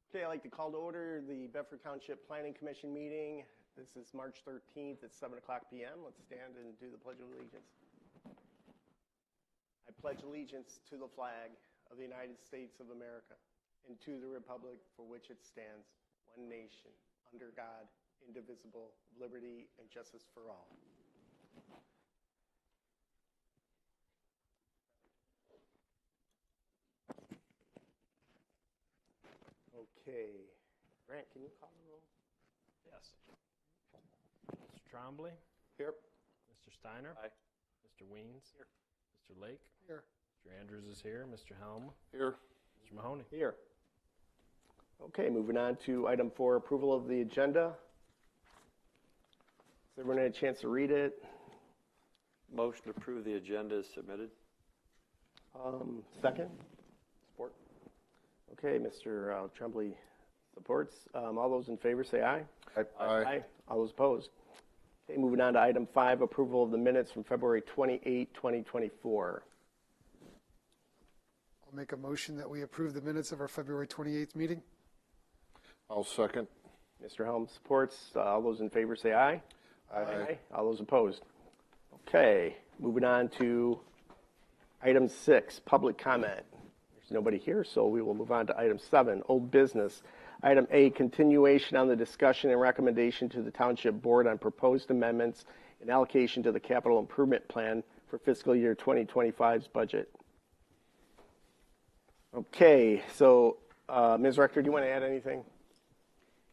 Okay, I'd like to call to order the Bedford Township Planning Commission meeting. This is March 13th at 7 o'clock p.m. Let's stand and do the Pledge of Allegiance. I pledge allegiance to the flag of the United States of America and to the republic for which it stands, one nation, under God, indivisible, liberty and justice for all. Okay. Grant, can you call the roll? Yes. Mr. Trombley? Here. Mr. Steiner? Aye. Mr. Weens? Here. Mr. Lake? Here. Mr. Andrews is here. Mr. Helm? Here. Mr. Mahoney? Here. Okay, moving on to item 4, approval of the agenda. Has everyone had a chance to read it? Motion to approve the agenda is submitted. Second? Support. Okay, Mr. Tremblay supports. All those in favor say aye. Aye. All those opposed. Okay, moving on to item 5, approval of the minutes from February 28, 2024. I'll make a motion that we approve the minutes of our February 28th meeting. I'll second. Mr. Helm supports. All those in favor say aye. Aye. All those opposed. Okay, moving on to item 6, public comment. There's nobody here, so we will move on to item 7, old business. Item A, continuation on the discussion and recommendation to the Township Board on proposed amendments and allocation to the capital improvement plan for fiscal year 2025's budget. Okay, so Ms. Rector, do you want to add anything?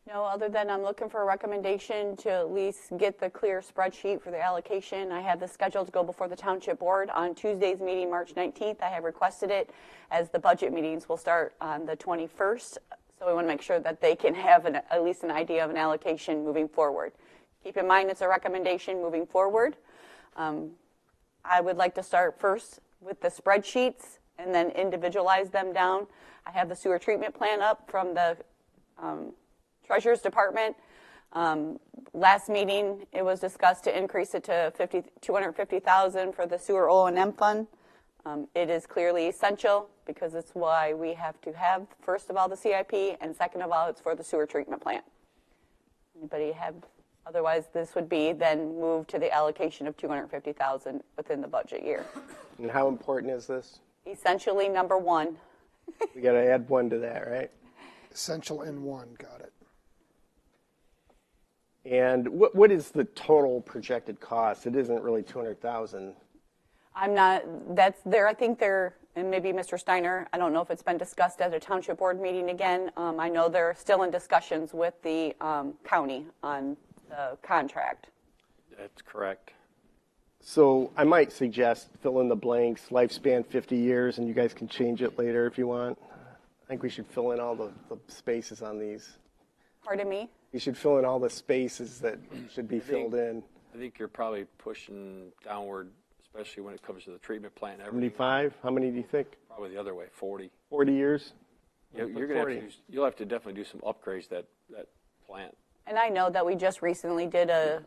No, other than I'm looking for a recommendation to at least get the clear spreadsheet for the allocation. I have this scheduled to go before the Township Board on Tuesday's meeting, March 19th. I have requested it as the budget meetings will start on the 21st. So we want to make sure that they can have at least an idea of an allocation moving forward. Keep in mind it's a recommendation moving forward. I would like to start first with the spreadsheets and then individualize them down. I have the sewer treatment plan up from the Treasurer's Department. Last meeting, it was discussed to increase it to $250,000 for the sewer O&M fund. It is clearly essential because it's why we have to have, first of all, the CIP, and second of all, it's for the sewer treatment plant. Anybody have? Otherwise, this would be then moved to the allocation of $250,000 within the budget year. And how important is this? Essentially, number one. We got to add 1 to that, right? Essential in 1, got it. And what is the total projected cost? It isn't really $200,000. I'm not, that's there, I think there, and maybe Mr. Steiner, I don't know if it's been discussed at a Township Board meeting again. I know they're still in discussions with the county on the contract. That's correct. So I might suggest fill in the blanks, lifespan 50 years, and you guys can change it later if you want. I think we should fill in all the spaces on these. Pardon me? You should fill in all the spaces that should be filled in. I think you're probably pushing downward, especially when it comes to the treatment plant. 75? How many do you think? Probably the other way, 40. 40 years? You're gonna have to you'll have to definitely do some upgrades that plant. And I know that we just recently did a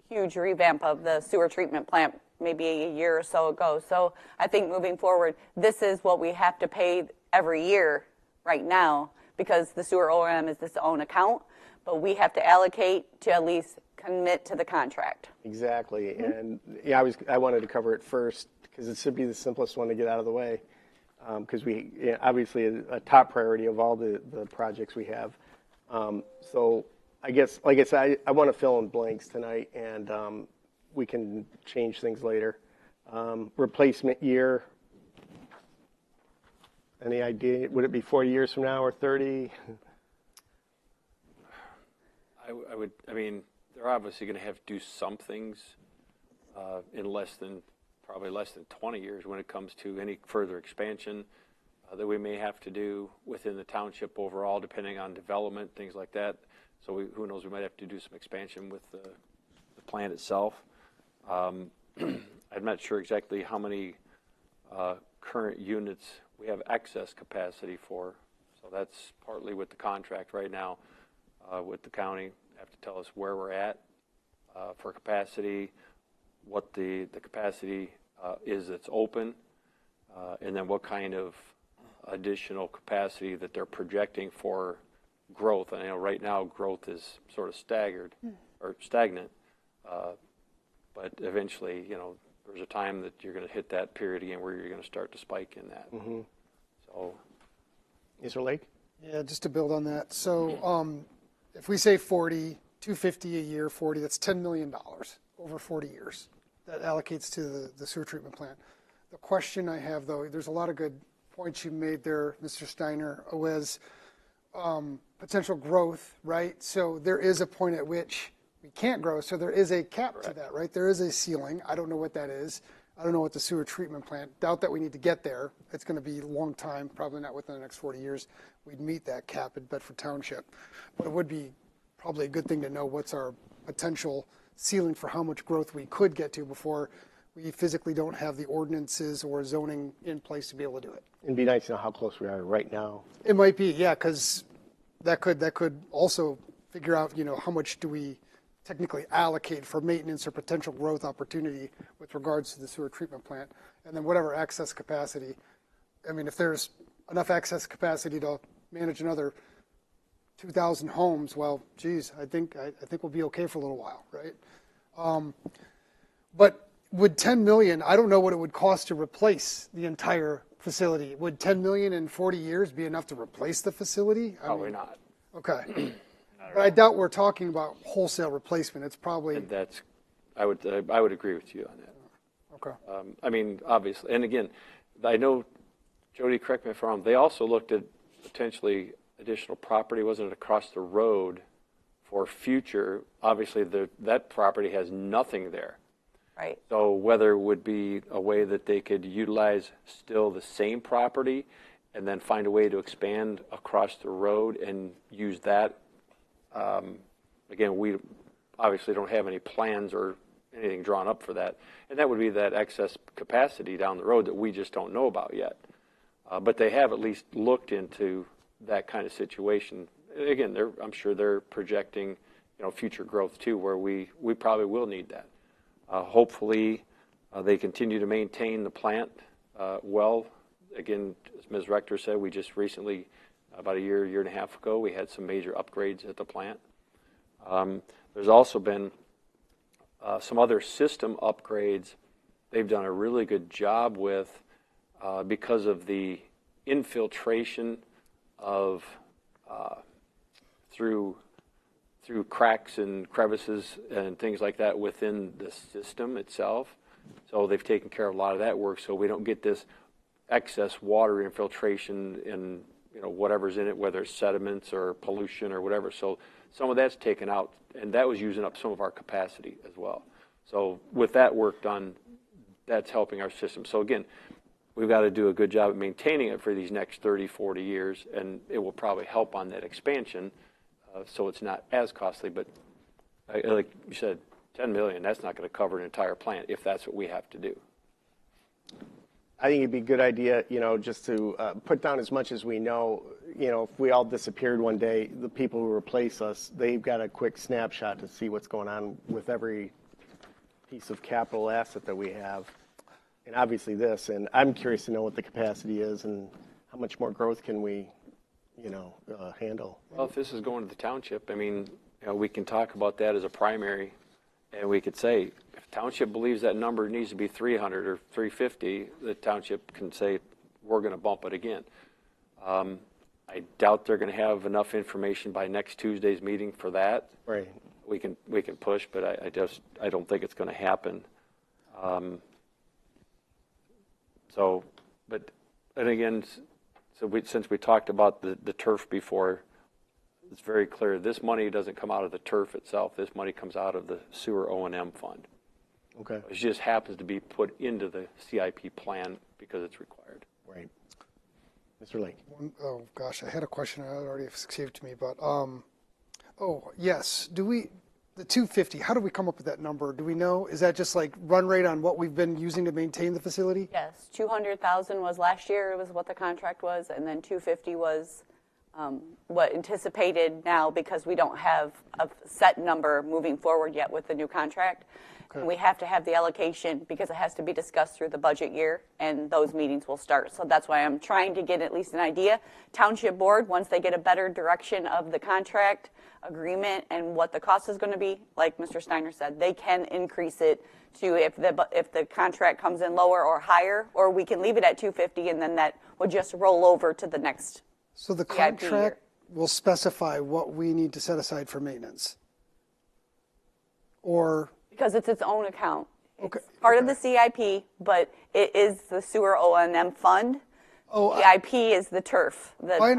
huge revamp of the sewer treatment plant maybe a year or so ago. So I think moving forward, this is what we have to pay every year right now because the sewer O&M is its own account, but we have to allocate to at least commit to the contract. Exactly. Mm-hmm. And yeah, I wanted to cover it first because it should be the simplest one to get out of the way because obviously a top priority of all the projects we have. So I guess, like I said, I want to fill in blanks tonight and we can change things later. Replacement year. Any idea? Would it be 40 years from now or 30? I mean, they're obviously going to have to do some things in probably less than 20 years when it comes to any further expansion that we may have to do within the township overall, depending on development, things like that. So who knows, we might have to do some expansion with the plant itself. I'm not sure exactly how many current units we have excess capacity for. So that's partly with the contract right now with the county. They have to tell us where we're at for capacity, what the capacity is that's open, and then what kind of additional capacity that they're projecting for growth. And I know right now growth is sort of staggered or stagnant, but eventually, there's a time that you're going to hit that period again where you're going to start to spike in that. So, Mr. Lake? Yeah, just to build on that. So if we say 40, 250 a year, 40, that's $10 million over 40 years. That allocates to the sewer treatment plant. The question I have, though, there's a lot of good points you made there, Mr. Steiner, was potential growth, right? So there is a point at which we can't grow, so there is a cap to that, right? There is a ceiling. I don't know what that is. I don't know what the sewer treatment plant, doubt that we need to get there. It's going to be a long time, probably not within the next 40 years. We'd meet that cap at Bedford Township. But it would be probably a good thing to know what's our potential ceiling for how much growth we could get to before we physically don't have the ordinances or zoning in place to be able to do it. It'd be nice to know how close we are right now. It might be, yeah, because that could also figure out, how much do we technically allocate for maintenance or potential growth opportunity with regards to the sewer treatment plant, and then whatever excess capacity. I mean, if there's enough excess capacity to manage another 2,000 homes, well, geez, I think we'll be okay for a little while, right? But would 10 million, I don't know what it would cost to replace the entire facility. Would 10 million in 40 years be enough to replace the facility? probably not. Okay. But I doubt we're talking about wholesale replacement. It's probably, And that's, I would agree with you on that. okay. I mean, obviously, and again, I know, Jody, correct me if I'm wrong, they also looked at potentially additional property, wasn't it, across the road for future? Obviously, that property has nothing there. Right. So whether it would be a way that they could utilize still the same property and then find a way to expand across the road and use that. Again, we obviously don't have any plans or anything drawn up for that. And that would be that excess capacity down the road that we just don't know about yet. But they have at least looked into that kind of situation. Again, I'm sure they're projecting, future growth too, where we probably will need that. Hopefully, they continue to maintain the plant well. Again, as Ms. Rector said, we just recently, about a year and a half ago, we had some major upgrades at the plant. There's also been some other system upgrades they've done a really good job with because of the infiltration of through cracks and crevices and things like that within the system itself. So they've taken care of a lot of that work so we don't get this excess water infiltration in whatever's in it, whether it's sediments or pollution or whatever. So some of that's taken out, and that was using up some of our capacity as well. So with that work done, that's helping our system. So again, we've got to do a good job of maintaining it for these next 30, 40 years, and it will probably help on that expansion so it's not as costly. But like you said, 10 million, that's not going to cover an entire plant if that's what we have to do. I think it'd be a good idea, just to put down as much as we know. If we all disappeared one day, the people who replace us, they've got a quick snapshot to see what's going on with every piece of capital asset that we have. And obviously this, and I'm curious to know what the capacity is and how much more growth can we, handle. Well, if this is going to the township, I mean, we can talk about that as a primary, and we could say, if township believes that number needs to be 300 or 350, the township can say, we're going to bump it again. I doubt they're going to have enough information by next Tuesday's meeting for that. Right. We can push, but I don't think it's going to happen. And again, since we talked about the turf before, it's very clear this money doesn't come out of the turf itself. This money comes out of the sewer O&M fund. Okay. It just happens to be put into the CIP plan because it's required. Right. Mr. Lake. Oh gosh, I had a question that already escaped me, but yes, the 250, how do we come up with that number? Do we know? Is that just like run rate on what we've been using to maintain the facility? Yes, 200,000 was last year. It was what the contract was, and then 250 was what anticipated now because we don't have a set number moving forward yet with the new contract. And we have to have the allocation because it has to be discussed through the budget year, and those meetings will start. So that's why I'm trying to get at least an idea. Township board, once they get a better direction of the contract agreement and what the cost is going to be, like Mr. Steiner said, they can increase it to if the contract comes in lower or higher, or we can leave it at 250 and then that would just roll over to the next. So the CIP year. contract will specify what we need to set aside for maintenance? Or, Because it's its own account. Okay, It's part of the CIP, but it is the sewer O&M fund. oh, CIP is the turf. I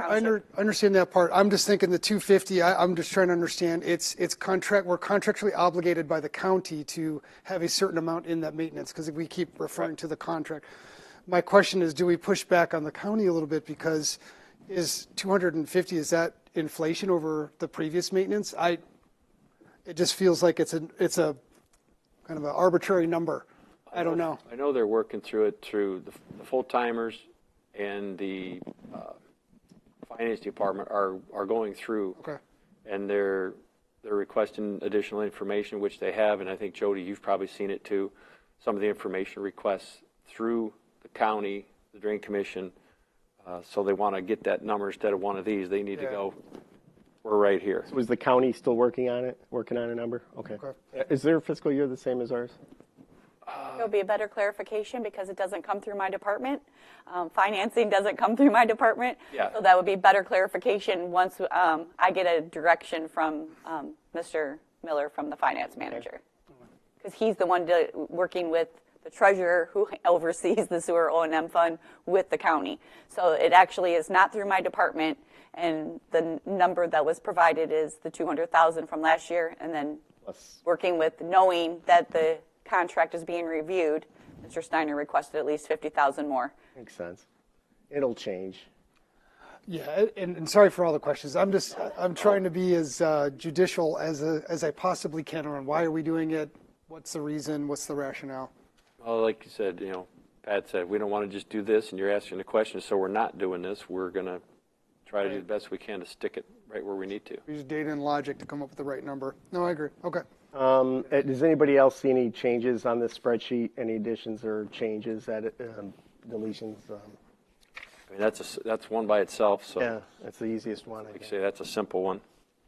understand that part. I'm just thinking the 250, I'm just trying to understand, we're contractually obligated by the county to have a certain amount in that maintenance, because we keep referring to the contract. My question is, do we push back on the county a little bit, because is 250, is that inflation over the previous maintenance? It just feels like it's a kind of an arbitrary number. I don't know. I know they're working through it through the full-timers and the finance department are going through. Okay. And they're requesting additional information, which they have, and I think, Jody, you've probably seen it too, some of the information requests through the county, the Drain Commission, so they want to get that number instead of one of these. They need to go, we're right here. So is the county still working on a number? Okay. Is their fiscal year the same as ours? There'll be a better clarification because it doesn't come through my department. Financing doesn't come through my department. Yeah. So that would be better clarification once I get a direction from Mr. Miller from the finance manager. Because he's the one working with the treasurer who oversees the sewer O&M fund with the county. So it actually is not through my department, and the number that was provided is the 200,000 from last year, and then working with knowing that the contract is being reviewed, Mr. Steiner requested at least 50,000 more. Makes sense. It'll change. Yeah, and sorry for all the questions. I'm trying to be as judicial as I possibly can on why are we doing it, what's the reason, what's the rationale. Well, like you said, Pat said, we don't want to just do this, and you're asking the question, so we're not doing this. We're going to try to do the best we can to stick it right where we need to. Use data and logic to come up with the right number. No, I agree. Okay. Does anybody else see any changes on this spreadsheet? Any additions or changes, deletions? I mean, that's one by itself, so Yeah, that's the easiest one. I like you think. say, that's a simple one.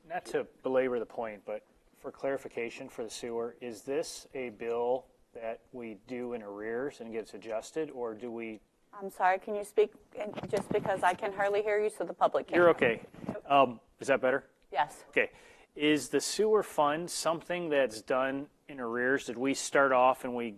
Not to belabor the point, but for clarification for the sewer, is this a bill that we do in arrears and gets adjusted, or do we? I'm sorry, can you speak just because I can hardly hear you so the public can? You're okay. Is that better? Yes. Okay. Is the sewer fund something that's done in arrears? Did we start off and we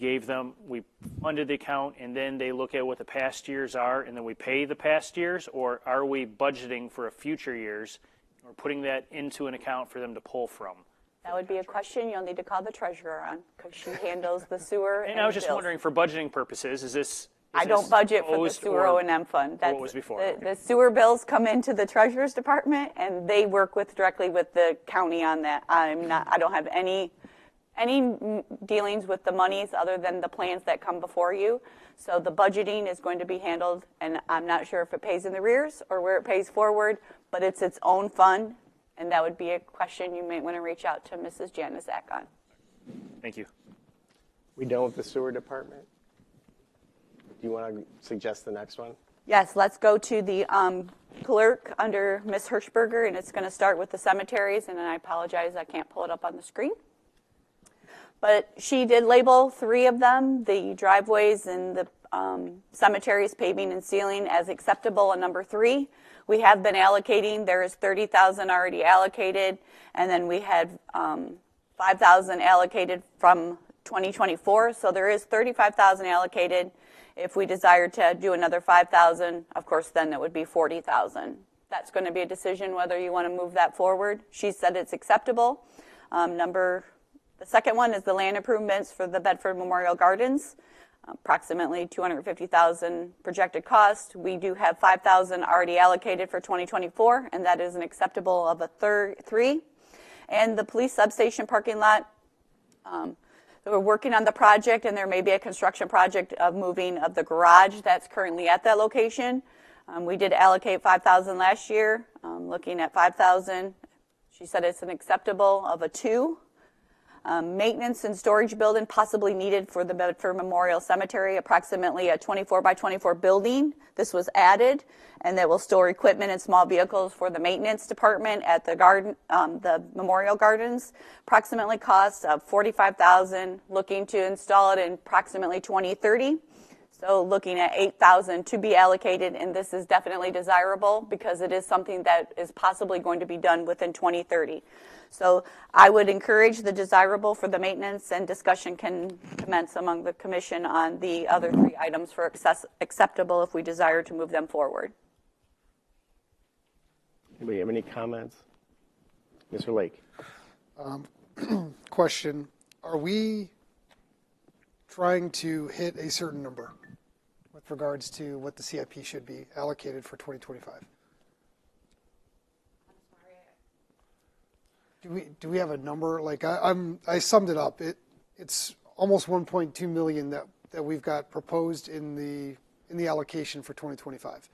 funded the account and then they look at what the past years are and then we pay the past years? Or are we budgeting for a future years or putting that into an account for them to pull from? That would be a question you'll need to call the treasurer on because she handles the sewer. And I was the just bills. wondering, for budgeting purposes, is this? I don't budget for the sewer O&M fund. What was before? The sewer bills come into the treasurer's department, and they work directly with the county on that. I don't have any dealings with the monies other than the plans that come before you. So the budgeting is going to be handled, and I'm not sure if it pays in the rears or where it pays forward, but it's its own fund, and that would be a question you might want to reach out to Mrs. Janaszak on. Thank you. We done with the sewer department? Do you want to suggest the next one? Yes, let's go to the clerk under Ms. Hirschberger, and it's going to start with the cemeteries, and I apologize, I can't pull it up on the screen. But she did label 3 of them, the driveways and the cemeteries, paving and sealing, as acceptable on number 3. We have been allocating, there is 30,000 already allocated, and then we had 5,000 allocated from 2024, so there is 35,000 allocated. If we desire to do another 5,000, of course, then that would be 40,000. That's going to be a decision whether you want to move that forward. She said it's acceptable. The second one is the land improvements for the Bedford Memorial Gardens, approximately 250,000 projected cost. We do have 5,000 already allocated for 2024, and that is an acceptable of a 3. And the police substation parking lot. We're working on the project, and there may be a construction project of moving of the garage that's currently at that location. We did allocate 5,000 last year, looking at 5,000. She said it's an acceptable of a 2. Maintenance and storage building possibly needed for the Bedford Memorial Cemetery, approximately a 24 by 24 building. This was added, and that will store equipment and small vehicles for the maintenance department at the garden, the Memorial Gardens. Approximately cost of $45,000. Looking to install it in approximately 2030. So looking at $8,000 to be allocated, and this is definitely desirable because it is something that is possibly going to be done within 2030. So I would encourage the desirable for the maintenance, and discussion can commence among the commission on the other 3 items for acceptable if we desire to move them forward. Anybody have any comments? Mr. Lake? Question, are we trying to hit a certain number with regards to what the CIP should be allocated for 2025? Do we have a number? Like I summed it up. It's almost 1.2 million that we've got proposed in the allocation for 2025.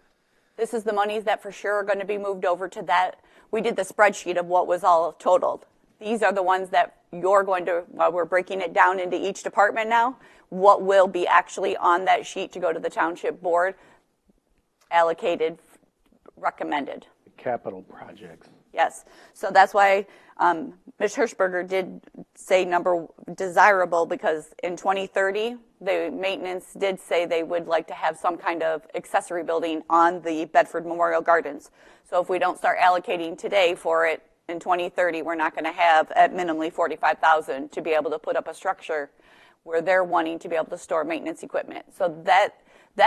This is the monies that for sure are going to be moved over to that. We did the spreadsheet of what was all totaled. These are the ones that you're going to, while we're breaking it down into each department now, what will be actually on that sheet to go to the township board, allocated, recommended. Capital projects. Yes. So that's why Ms. Hirschberger did say number desirable, because in 2030, the maintenance did say they would like to have some kind of accessory building on the Bedford Memorial Gardens. So if we don't start allocating today for it, in 2030, we're not going to have at minimally $45,000 to be able to put up a structure where they're wanting to be able to store maintenance equipment. So that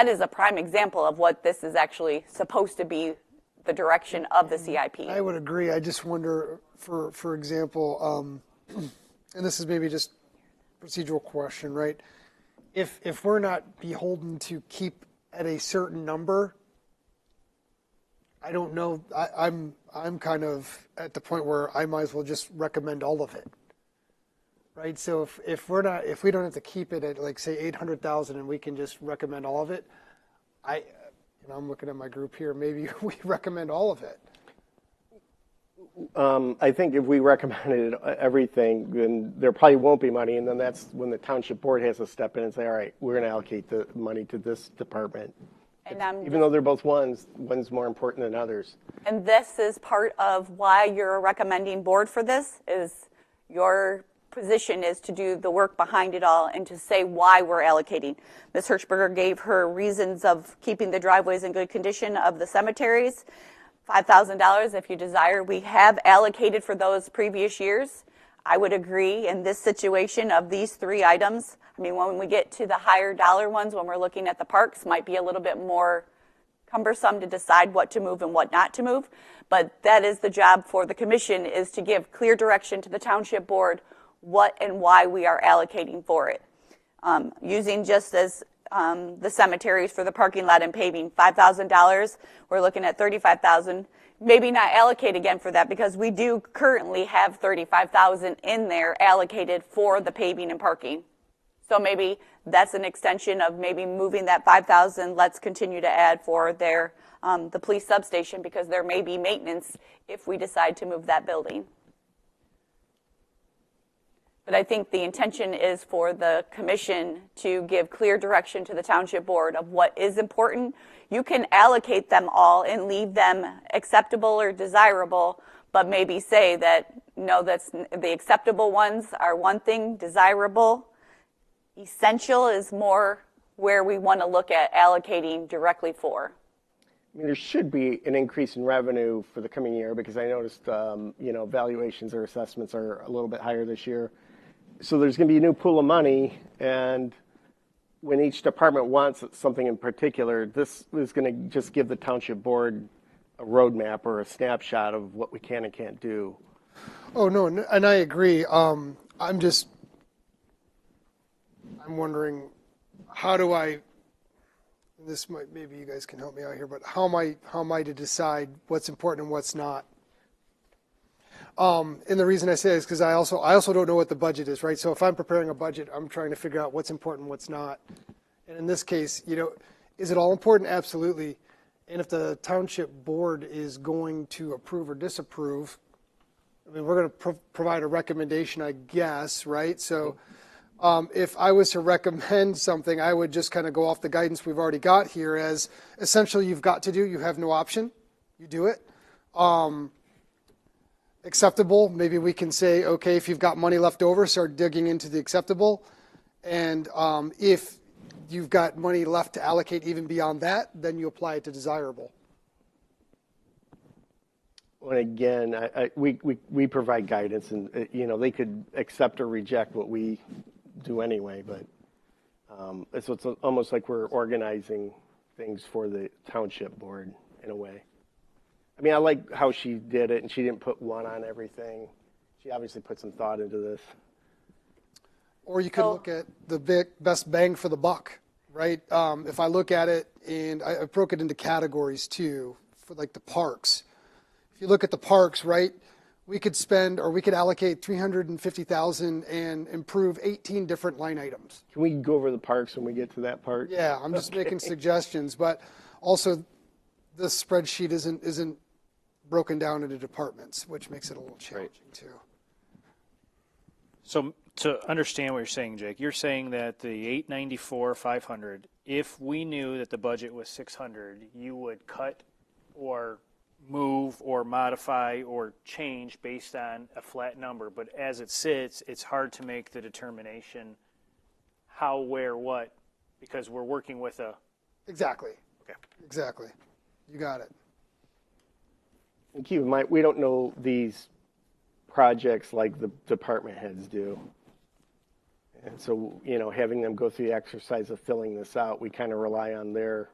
is a prime example of what this is actually supposed to be, the direction of the CIP. I would agree. I just wonder, for example, and this is maybe just procedural question, right? If we're not beholden to keep at a certain number, I don't know. I'm kind of at the point where I might as well just recommend all of it, right? So if we don't have to keep it at, like, say 800,000 and we can just recommend all of it, I'm looking at my group here. Maybe we recommend all of it. I think if we recommended everything, then there probably won't be money, and then that's when the township board has to step in and say, all right, we're going to allocate the money to this department. And even though they're both one's more important than others. And this is part of why you're a recommending board for this, is your position is to do the work behind it all and to say why we're allocating. Ms. Hirschberger gave her reasons of keeping the driveways in good condition of the cemeteries. $5,000 if you desire. We have allocated for those previous years. I would agree in this situation of these 3 items. I mean, when we get to the higher dollar ones, when we're looking at the parks, might be a little bit more cumbersome to decide what to move and what not to move. But that is the job for the commission, is to give clear direction to the township board what and why we are allocating for it. Using just as the cemeteries for the parking lot and paving, $5,000, we're looking at $35,000. Maybe not allocate again for that, because we do currently have $35,000 in there allocated for the paving and parking. So maybe that's an extension of maybe moving that $5,000. Let's continue to add for their the police substation, because there may be maintenance if we decide to move that building. But I think the intention is for the commission to give clear direction to the township board of what is important. You can allocate them all and leave them acceptable or desirable, but maybe say that, no, that's the acceptable ones are one thing, desirable. Essential is more where we want to look at allocating directly for. I mean, there should be an increase in revenue for the coming year, because I noticed, valuations or assessments are a little bit higher this year. So there's going to be a new pool of money, and when each department wants something in particular, this is going to just give the township board a roadmap or a snapshot of what we can and can't do. Oh, no, and I agree. I'm wondering, how do I, maybe you guys can help me out here, but how am I to decide what's important and what's not? And the reason I say is because I also don't know what the budget is, right? So if I'm preparing a budget, I'm trying to figure out what's important and what's not. And in this case, is it all important? Absolutely. And if the township board is going to approve or disapprove, I mean, we're going to provide a recommendation, I guess, right? So if I was to recommend something, I would just kind of go off the guidance we've already got here as essentially you've got to do, you have no option, you do it. Acceptable, maybe we can say, okay, if you've got money left over, start digging into the acceptable. And if you've got money left to allocate even beyond that, then you apply it to desirable. And again, we provide guidance, and they could accept or reject what we do anyway. But it's almost like we're organizing things for the township board in a way. I mean, I like how she did it, and she didn't put one on everything. She obviously put some thought into this. Or you could look at the best bang for the buck, right? If I look at it, and I broke it into categories too, for like the parks. If you look at the parks, right, we could allocate $350,000 and improve 18 different line items. Can we go over the parks when we get to that part? Yeah, I'm just making suggestions, but also this spreadsheet isn't broken down into departments, which makes it a little challenging too. So to understand what you're saying, Jake, you're saying that the 894, 500, if we knew that the budget was 600, you would cut or move or modify or change based on a flat number. But as it sits, it's hard to make the determination how, where, what, because we're working with a... Exactly. Okay. Exactly. You got it. And keep in mind, we don't know these projects like the department heads do. And so, having them go through the exercise of filling this out, we kind of rely on their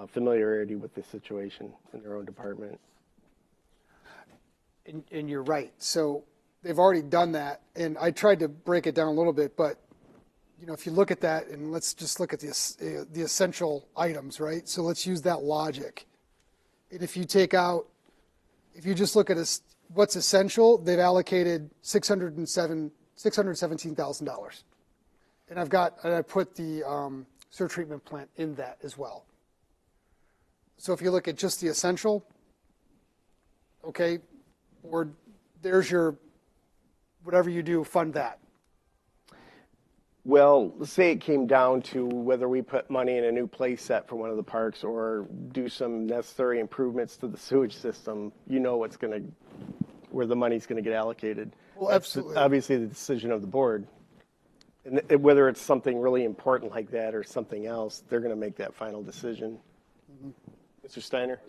familiarity with the situation in their own department. And you're right. So they've already done that, and I tried to break it down a little bit, but if you look at that, and let's just look at the essential items, right? So let's use that logic. And if you just look at what's essential, they've allocated $617,000. And I put the sewer treatment plant in that as well. So if you look at just the essential, okay, or there's your, whatever you do, fund that. Well, let's say it came down to whether we put money in a new play set for one of the parks or do some necessary improvements to the sewage system. Where the money's going to get allocated. Well, absolutely. That's obviously the decision of the board. And whether it's something really important like that or something else, they're going to make that final decision. Mm-hmm. Mr. Steiner?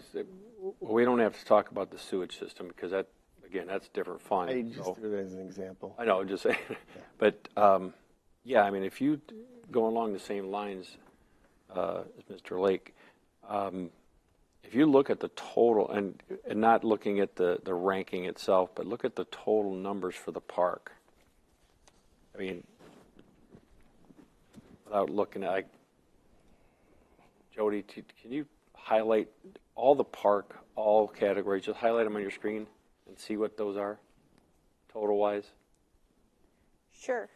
Well, we don't have to talk about the sewage system because that's different fund. I just threw that as an example. I know, just saying. Yeah. But, yeah, I mean, if you go along the same lines as Mr. Lake, if you look at the total, and not looking at the ranking itself, but look at the total numbers for the park. I mean, without looking at, Jody, can you highlight all the park, all categories, just highlight them on your screen and see what those are, total-wise? Sure.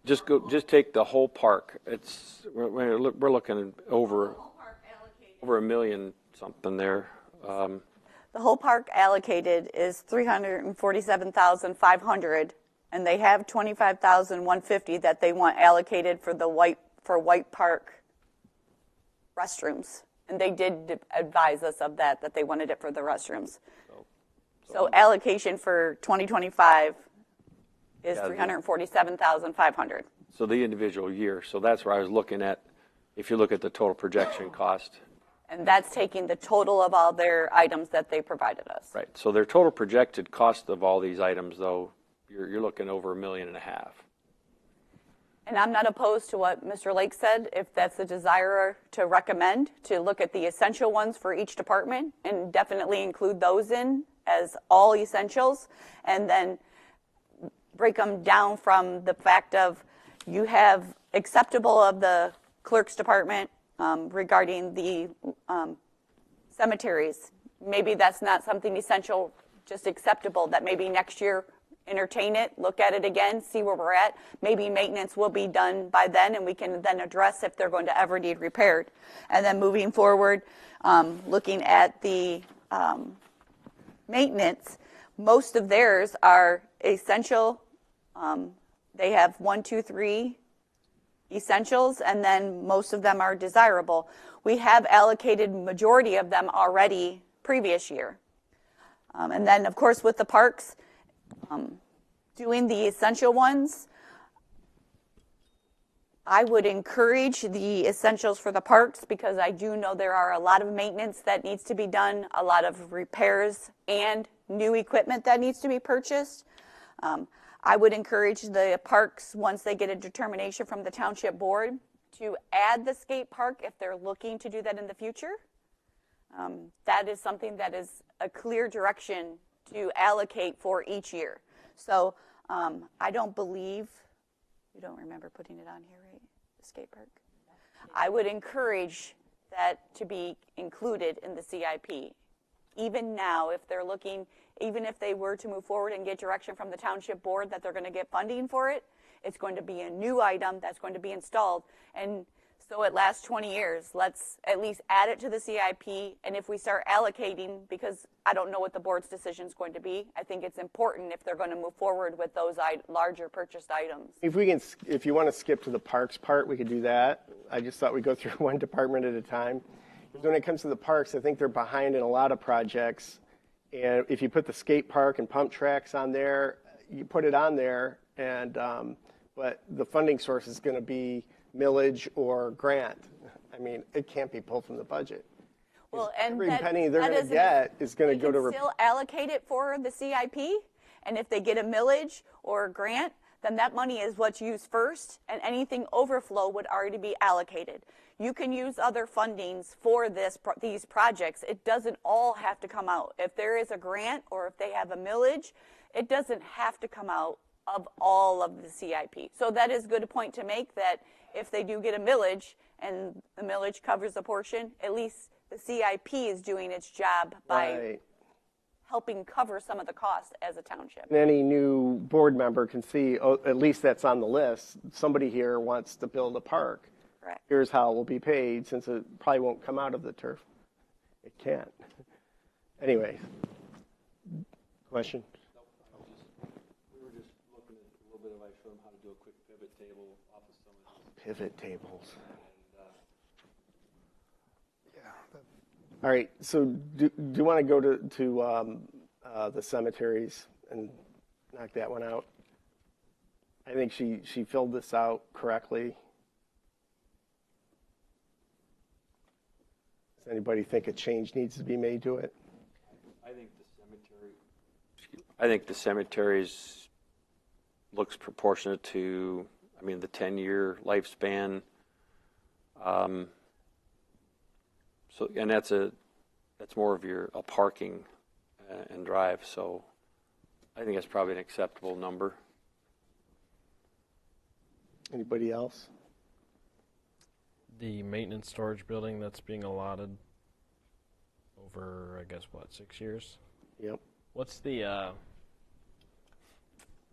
Just take the whole park. We're looking at over $1 million something there. The whole park allocated is $347,500, and they have $25,150 that they want allocated for White Park restrooms, and they did advise us of that they wanted it for the restrooms. So allocation for 2025 is $347,500. So the individual year. So that's where I was looking at. If you look at the total projection cost. And that's taking the total of all their items that they provided us. Right. So their total projected cost of all these items, though, you're looking over $1.5 million. And I'm not opposed to what Mr. Lake said, if that's the desire to recommend, to look at the essential ones for each department and definitely include those in as all essentials, and then break them down from the fact of you have acceptable of the clerk's department regarding the cemeteries. Maybe that's not something essential, just acceptable, that maybe next year entertain it, look at it again, see where we're at. Maybe maintenance will be done by then, and we can then address if they're going to ever need repaired. And then moving forward, looking at the maintenance, most of theirs are essential. They have 1, 2, 3 essentials, and then most of them are desirable. We have allocated majority of them already previous year. And then, of course, with the parks, doing the essential ones, I would encourage the essentials for the parks because I do know there are a lot of maintenance that needs to be done, a lot of repairs and new equipment that needs to be purchased. I would encourage the parks, once they get a determination from the township board, to add the skate park if they're looking to do that in the future. That is something that is a clear direction to allocate for each year. So I don't believe, you don't remember putting it on here, right? The skate park? I would encourage that to be included in the CIP. Even now, if they're looking, even if they were to move forward and get direction from the township board that they're going to get funding for it, it's going to be a new item that's going to be installed. And so it lasts 20 years. Let's at least add it to the CIP. And if we start allocating, because I don't know what the board's decision is going to be, I think it's important if they're going to move forward with those larger purchased items. If you want to skip to the parks part, we could do that. I just thought we'd go through one department at a time. Because when it comes to the parks, I think they're behind in a lot of projects. And if you put the skate park and pump tracks on there, you put it on there, and but the funding source is going to be millage or grant. I mean, it can't be pulled from the budget. Well, and every penny they're going to get is going to go to. Still allocate it for the CIP, and if they get a millage or a grant, then that money is what's used first, and anything overflow would already be allocated. You can use other fundings for these projects. It doesn't all have to come out. If there is a grant or if they have a millage, it doesn't have to come out of all of the CIP. So that is a good point to make, that if they do get a millage and the millage covers a portion, at least the CIP is doing its job by helping cover some of the costs as a township. And any new board member can see, oh, at least that's on the list. Somebody here wants to build a park. Correct. Here's how it will be paid, since it probably won't come out of the turf. It can't. Anyway, question? We were just looking at a little bit of, I showed them how to do a quick pivot table off of some of these. Pivot tables. Yeah. All right, so do you want to go to the cemeteries and knock that one out? I think she filled this out correctly. Does anybody think a change needs to be made to it? I think the cemeteries looks proportionate to, I mean, the 10-year lifespan. So, and that's more of a parking and drive. So, I think that's probably an acceptable number. Anybody else? The maintenance storage building that's being allotted over, I guess, 6 years? Yep. What's the,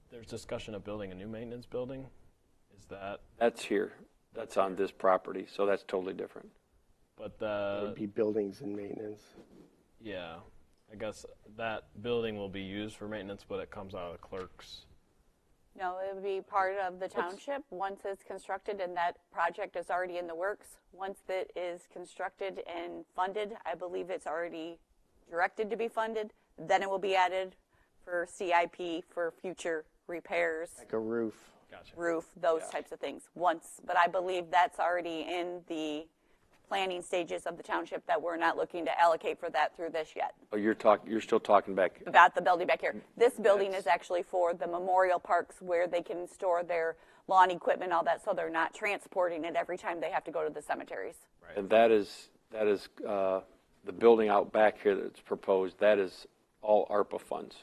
there's discussion of building a new maintenance building? Is that? That's here. That's on this property, so that's totally different. But That would be buildings and maintenance. yeah, I guess that building will be used for maintenance, but it comes out of the clerk's. No, it would be part of the township once it's constructed, and that project is already in the works. Once that is constructed and funded, I believe it's already directed to be funded, then it will be added for CIP for future repairs, Like a roof. Gotcha. roof, those types of things. Once, but I believe that's already in the planning stages of the township, that we're not looking to allocate for that through this yet. Oh, you're still talking back. About the building back here. This building is actually for the memorial parks where they can store their lawn equipment, all that, so they're not transporting it every time they have to go to the cemeteries. Right. And that is the building out back here that's proposed. That is all ARPA funds.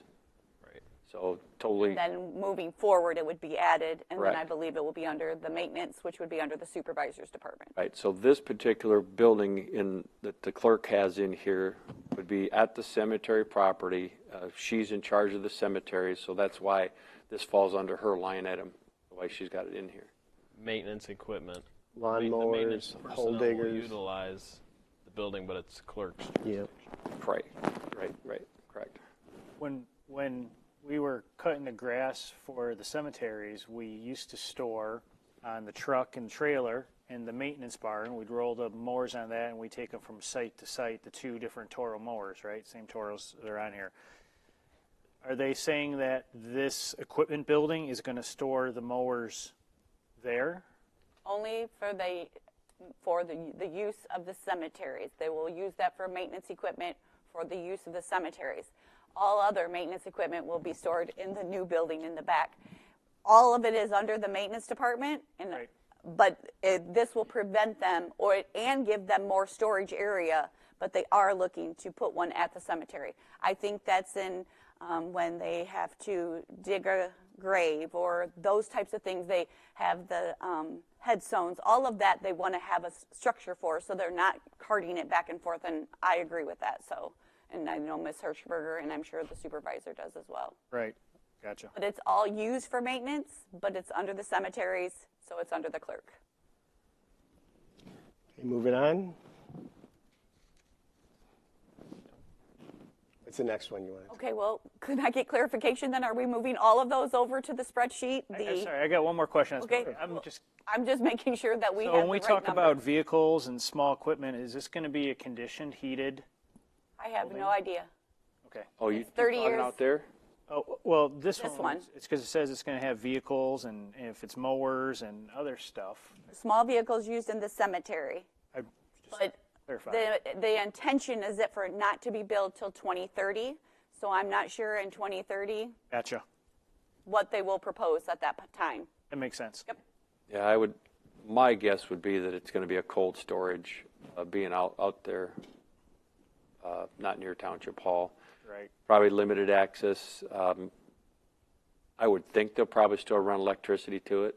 Right. So totally, Then moving forward, it would be added, and then I Correct. believe it will be under the maintenance, which would be under the supervisor's department. right, so this particular building that the clerk has in here would be at the cemetery property. She's in charge of the cemetery, so that's why this falls under her line item, the way she's got it in here. Maintenance equipment. Lawn The maintenance mowers, hole personnel will diggers. utilize the building, but it's clerk's. Yep. Right, correct. When we were cutting the grass for the cemeteries, we used to store on the truck and trailer in the maintenance barn. We'd roll the mowers on that, and we'd take them from site to site, the 2 different Toro mowers, right? Same Toros that are on here. Are they saying that this equipment building is going to store the mowers there? Only for the use of the cemeteries. They will use that for maintenance equipment for the use of the cemeteries. All other maintenance equipment will be stored in the new building in the back. All of it is under the maintenance department, Right. but this will prevent them and give them more storage area, but they are looking to put one at the cemetery. I think that's in when they have to dig a grave or those types of things. They have the headstones, all of that they want to have a structure for, so they're not carting it back and forth, and I agree with that. So, and I know Ms. Hirschberger, and I'm sure the supervisor does as well. Right. Gotcha. But it's all used for maintenance, but it's under the cemeteries, so it's under the clerk. Okay, moving on. What's the next one you want? Okay, well, could I get clarification then? Are we moving all of those over to the spreadsheet? I'm sorry, I got one more question. Okay, I'm just making sure that we So have when we the right talk number. about vehicles and small equipment, is this going to be a conditioned, heated? I have no idea. Okay. Oh, you It's 30 brought it years. out there? Oh, well, this This one, one. it's because it says it's going to have vehicles and if it's mowers and other stuff. Small vehicles used in the cemetery. I just But clarify. the intention is it for it not to be built till 2030. So I'm not sure in 2030 Gotcha. what they will propose at that time. That makes sense. Yep. Yeah, my guess would be that it's going to be a cold storage, being out there, not near Township Hall. Right. Probably limited access. I would think they'll probably still run electricity to it,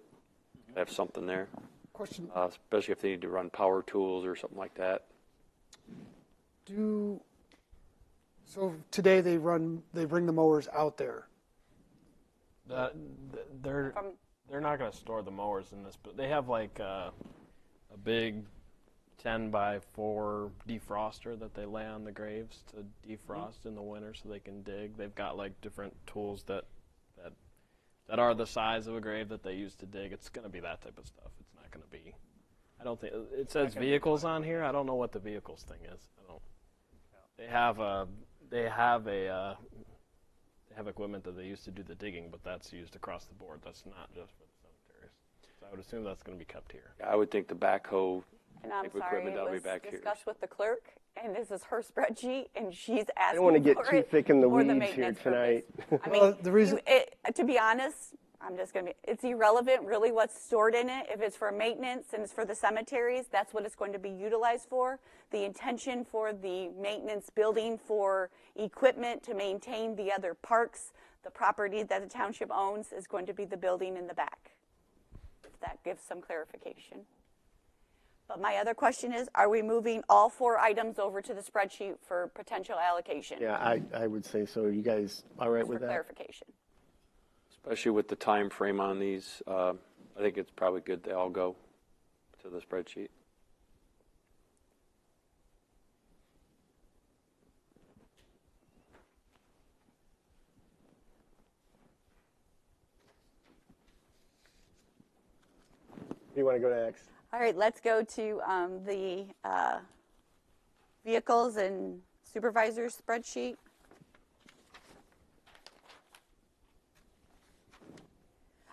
have something there, Question, especially if they need to run power tools or something like that. so today they bring the mowers out there. They're not going to store the mowers in this, but they have like a big 10x4 defroster that they lay on the graves to defrost in the winter so they can dig. They've got like different tools that are the size of a grave that they use to dig. It's going to be that type of stuff. It's not going to be. I don't think it says vehicles on here. I don't know what the vehicles thing is. I don't. They have equipment that they use to do the digging, but that's used across the board. That's not just for the cemeteries. So I would assume that's going to be kept here. I would think the backhoe And I'm type sorry, equipment it that'll be was back here. discussed with the clerk, and this is her spreadsheet, and she's I asking don't want to get for too it thick in the for weeds here maintenance tonight. purpose. I mean, Well, the reason- to be honest, I'm just going to be, it's irrelevant really what's stored in it. If it's for maintenance and it's for the cemeteries, that's what it's going to be utilized for. The intention for the maintenance building for equipment to maintain the other parks, the property that the township owns, is going to be the building in the back. If that gives some clarification. But my other question is, are we moving all 4 items over to the spreadsheet for potential allocation? Yeah, I would say so. You guys all right For with that? clarification. Especially with the time frame on these, I think it's probably good they all go to the spreadsheet. Where do you want to go next? All right, let's go to the vehicles and supervisors spreadsheet.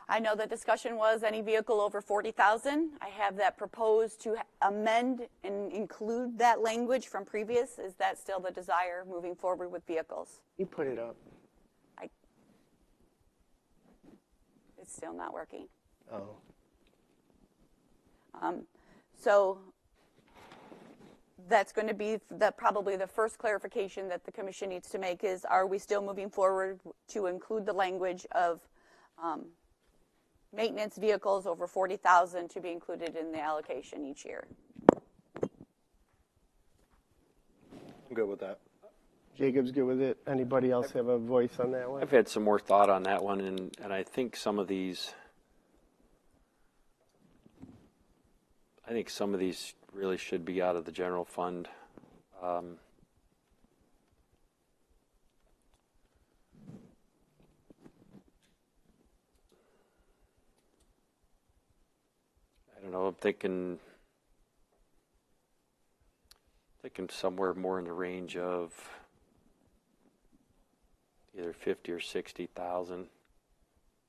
I know the discussion was any vehicle over 40,000. I have that proposed to amend and include that language from previous. Is that still the desire moving forward with vehicles? You put it up. It's still not working. Oh. So that's going to be probably the first clarification that the commission needs to make is, are we still moving forward to include the language of maintenance vehicles over 40,000 to be included in the allocation each year? I'm good with that. Jacob's good with it. Anybody else have a voice on that one? I've had some more thought on that one, and I think some of these really should be out of the general fund. I don't know, I'm thinking somewhere more in the range of either 50 or 60,000,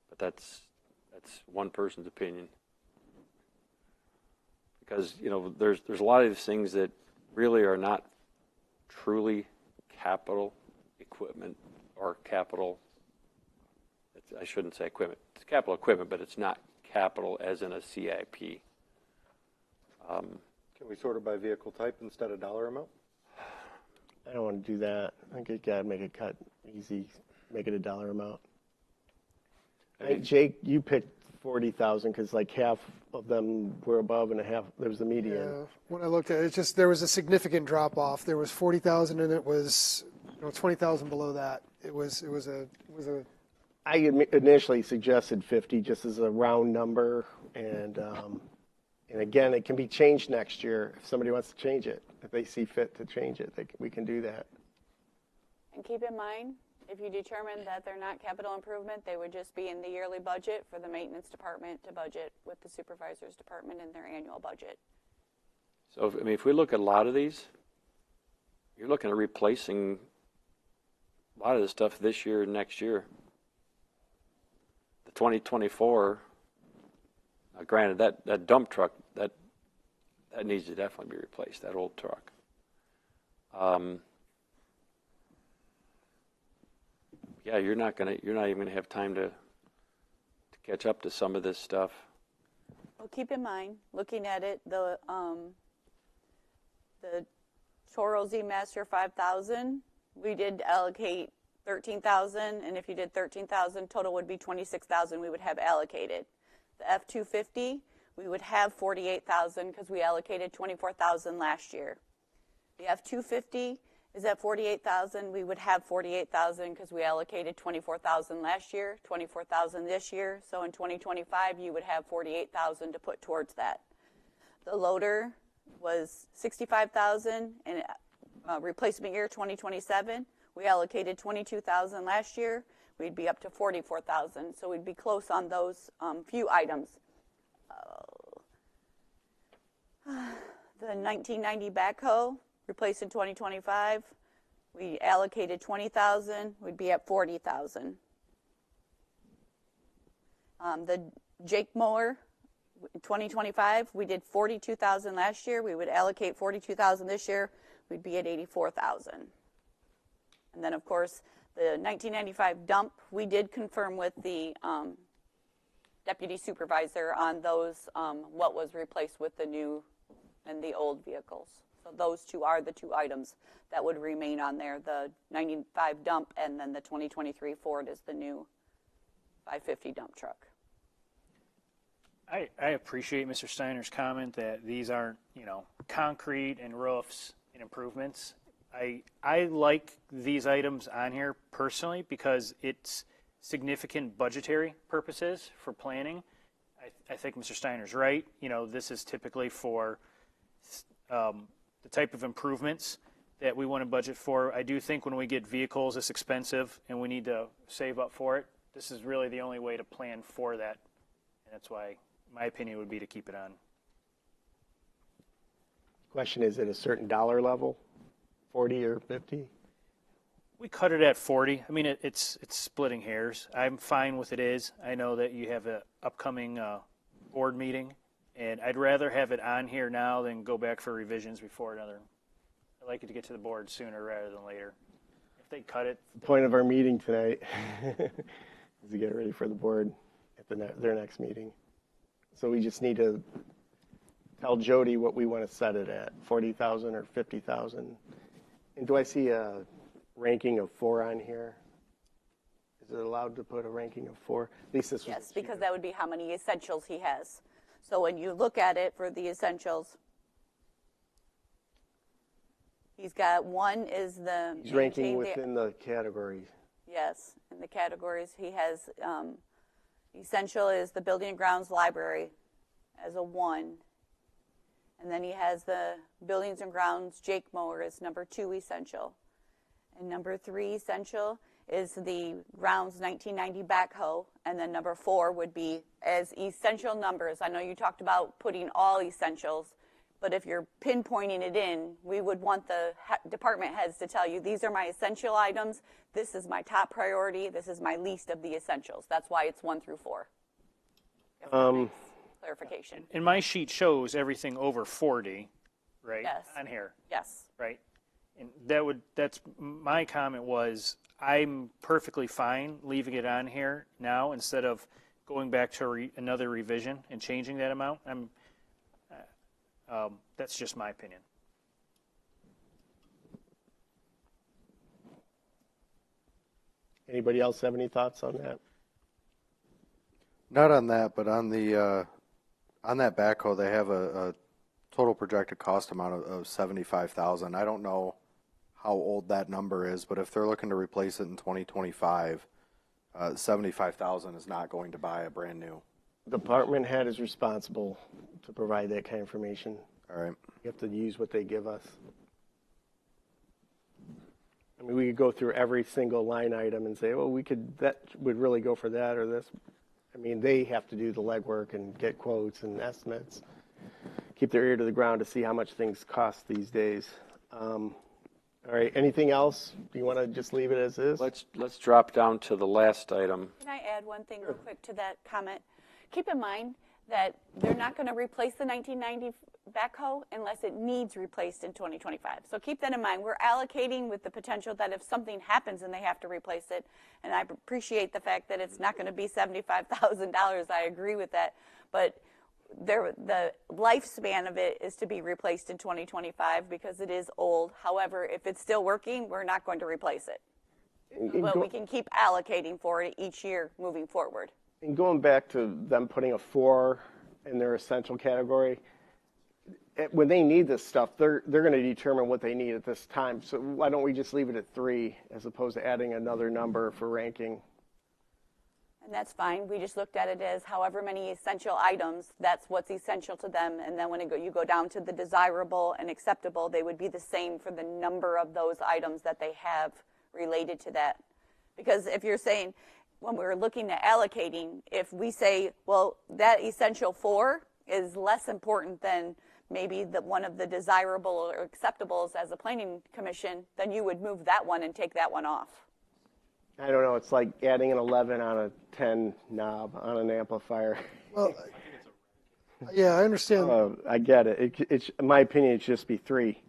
but that's one person's opinion. Because there's a lot of these things that really are not truly capital equipment or capital. I shouldn't say equipment. It's capital equipment, but it's not capital as in a CIP. Can we sort it by vehicle type instead of dollar amount? I don't want to do that. I think you gotta make it cut easy, make it a dollar amount. I think, Jake, you picked 40,000 because like half of them were above and a half, there was the median. Yeah, when I looked at it, there was a significant drop off. There was 40,000 and it was 20,000 below that. It was a I initially suggested 50 just as a round number, and again, it can be changed next year if somebody wants to change it. If they see fit to change it, we can do that. And keep in mind, if you determine that they're not capital improvement, they would just be in the yearly budget for the maintenance department to budget with the supervisor's department in their annual budget. So, if we look at a lot of these, you're looking at replacing a lot of the stuff this year and next year. The 2024, granted, that dump truck, that needs to definitely be replaced, that old truck. Yeah, you're not even gonna have time to catch up to some of this stuff. Well, keep in mind, looking at it, the Toro Z Master 5000, we did allocate 13,000, and if you did 13,000, total would be 26,000 we would have allocated. The F250, we would have 48,000 because we allocated 24,000 last year. The F250 is at 48,000. We would have 48,000 because we allocated 24,000 last year, 24,000 this year. So in 2025, you would have 48,000 to put towards that. The loader was 65,000, and replacement year 2027, we allocated 22,000 last year. We'd be up to 44,000. So we'd be close on those few items. The 1990 backhoe, replaced in 2025, we allocated 20,000, we'd be at 40,000. The Jake mower, 2025, we did 42,000 last year, we would allocate 42,000 this year, we'd be at 84,000. And then of course, the 1995 dump, we did confirm with the deputy supervisor on those, what was replaced with the new and the old vehicles. So those two are the two items that would remain on there, the 95 dump and then the 2023 Ford is the new 550 dump truck. I appreciate Mr. Steiner's comment that these aren't, concrete and roofs and improvements. I like these items on here personally because it's significant budgetary purposes for planning. I think Mr. Steiner's right. This is typically for the type of improvements that we want to budget for. I do think when we get vehicles this expensive and we need to save up for it, this is really the only way to plan for that. And that's why my opinion would be to keep it on. Question is at a certain dollar level, 40 or 50? We cut it at 40. I mean, it's splitting hairs. I'm fine with it is. I know that you have an upcoming board meeting, and I'd rather have it on here now than go back for revisions before another. I'd like it to get to the board sooner rather than later. If they cut it. The point of our meeting tonight is to get ready for the board at their next meeting. So we just need to tell Jody what we want to set it at, 40,000 or 50,000. And do I see a ranking of 4 on here? Is it allowed to put a ranking of 4? At least this was. Yes, because that would be how many essentials he has. So when you look at it for the essentials, he's got 1 is the. He's ranking within the categories. Yes, in the categories. He has essential is the building and grounds library as a 1. And then he has the buildings and grounds Jake mower as number 2 essential. And number 3 essential is the grounds 1990 backhoe. And then number 4 would be as essential numbers. I know you talked about putting all essentials, but if you're pinpointing it in, we would want the department heads to tell you, these are my essential items. This is my top priority. This is my least of the essentials. That's why it's 1 through 4. If that makes clarification. And my sheet shows everything over 40, right? Yes. On here, Yes. right? And that's my comment was, I'm perfectly fine leaving it on here now instead of going back to another revision and changing that amount. That's just my opinion. Anybody else have any thoughts on that? Not on that, but on the on that backhoe, they have a total projected cost amount of 75,000. I don't know how old that number is, but if they're looking to replace it in 2025, 75,000 is not going to buy a brand new. The department head is responsible to provide that kind of information. All right. You have to use what they give us. I mean, we could go through every single line item and say, well, that would really go for that or this. I mean, they have to do the legwork and get quotes and estimates, keep their ear to the ground to see how much things cost these days. All right, anything else? Do you want to just leave it as is? Let's drop down to the last item. Can I add one thing real quick to that comment? Keep in mind that they're not going to replace the 1990 backhoe unless it needs replaced in 2025. So keep that in mind. We're allocating with the potential that if something happens and they have to replace it, and I appreciate the fact that it's not going to be $75,000. I agree with that. But the lifespan of it is to be replaced in 2025 because it is old. However, if it's still working, we're not going to replace it. But we can keep allocating for it each year moving forward. And going back to them putting a 4 in their essential category, when they need this stuff, they're going to determine what they need at this time. So why don't we just leave it at 3 as opposed to adding another number for ranking? And that's fine. We just looked at it as however many essential items, that's what's essential to them. And then when you go down to the desirable and acceptable, they would be the same for the number of those items that they have related to that. Because if you're saying, when we're looking at allocating, if we say, well, that essential 4 is less important than maybe one of the desirable or acceptables as a planning commission, then you would move that one and take that one off. I don't know. It's like adding an 11 on a 10 knob on an amplifier. Well, yeah, I understand. I get it. In my opinion, it should just be 3.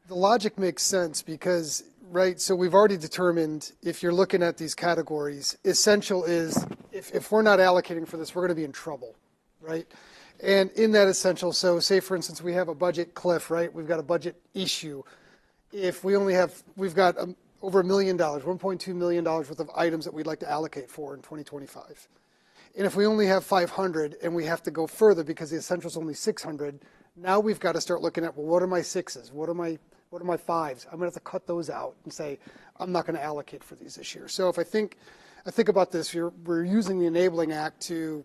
The logic makes sense because, right, so we've already determined if you're looking at these categories, essential is if we're not allocating for this, we're going to be in trouble, right? And in that essential, so say, for instance, we have a budget cliff, right? We've got a budget issue. If we've got over $1 million, $1.2 million worth of items that we'd like to allocate for in 2025. And if we only have 500 and we have to go further because the essential is only 600, now we've got to start looking at, well, what are my 6s? What are my 5s? I'm going to have to cut those out and say, I'm not going to allocate for these this year. So if I think about this, we're using the Enabling Act to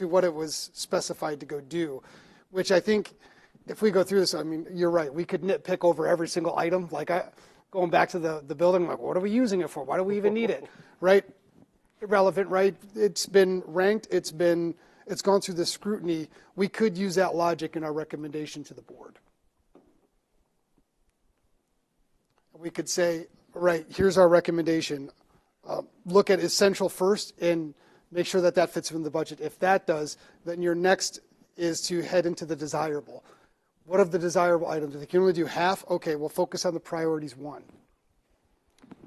what it was specified to go do, which I think if we go through this, I mean, you're right. We could nitpick over every single item. Like going back to the building, like, what are we using it for? Why do we even need it? Right? Irrelevant, right? It's been ranked. It's gone through the scrutiny. We could use that logic in our recommendation to the board. We could say, right, here's our recommendation. Look at essential first and make sure that fits within the budget. If that does, then your next is to head into the desirable. What of the desirable items? If you can only do half, okay, we'll focus on the priorities 1.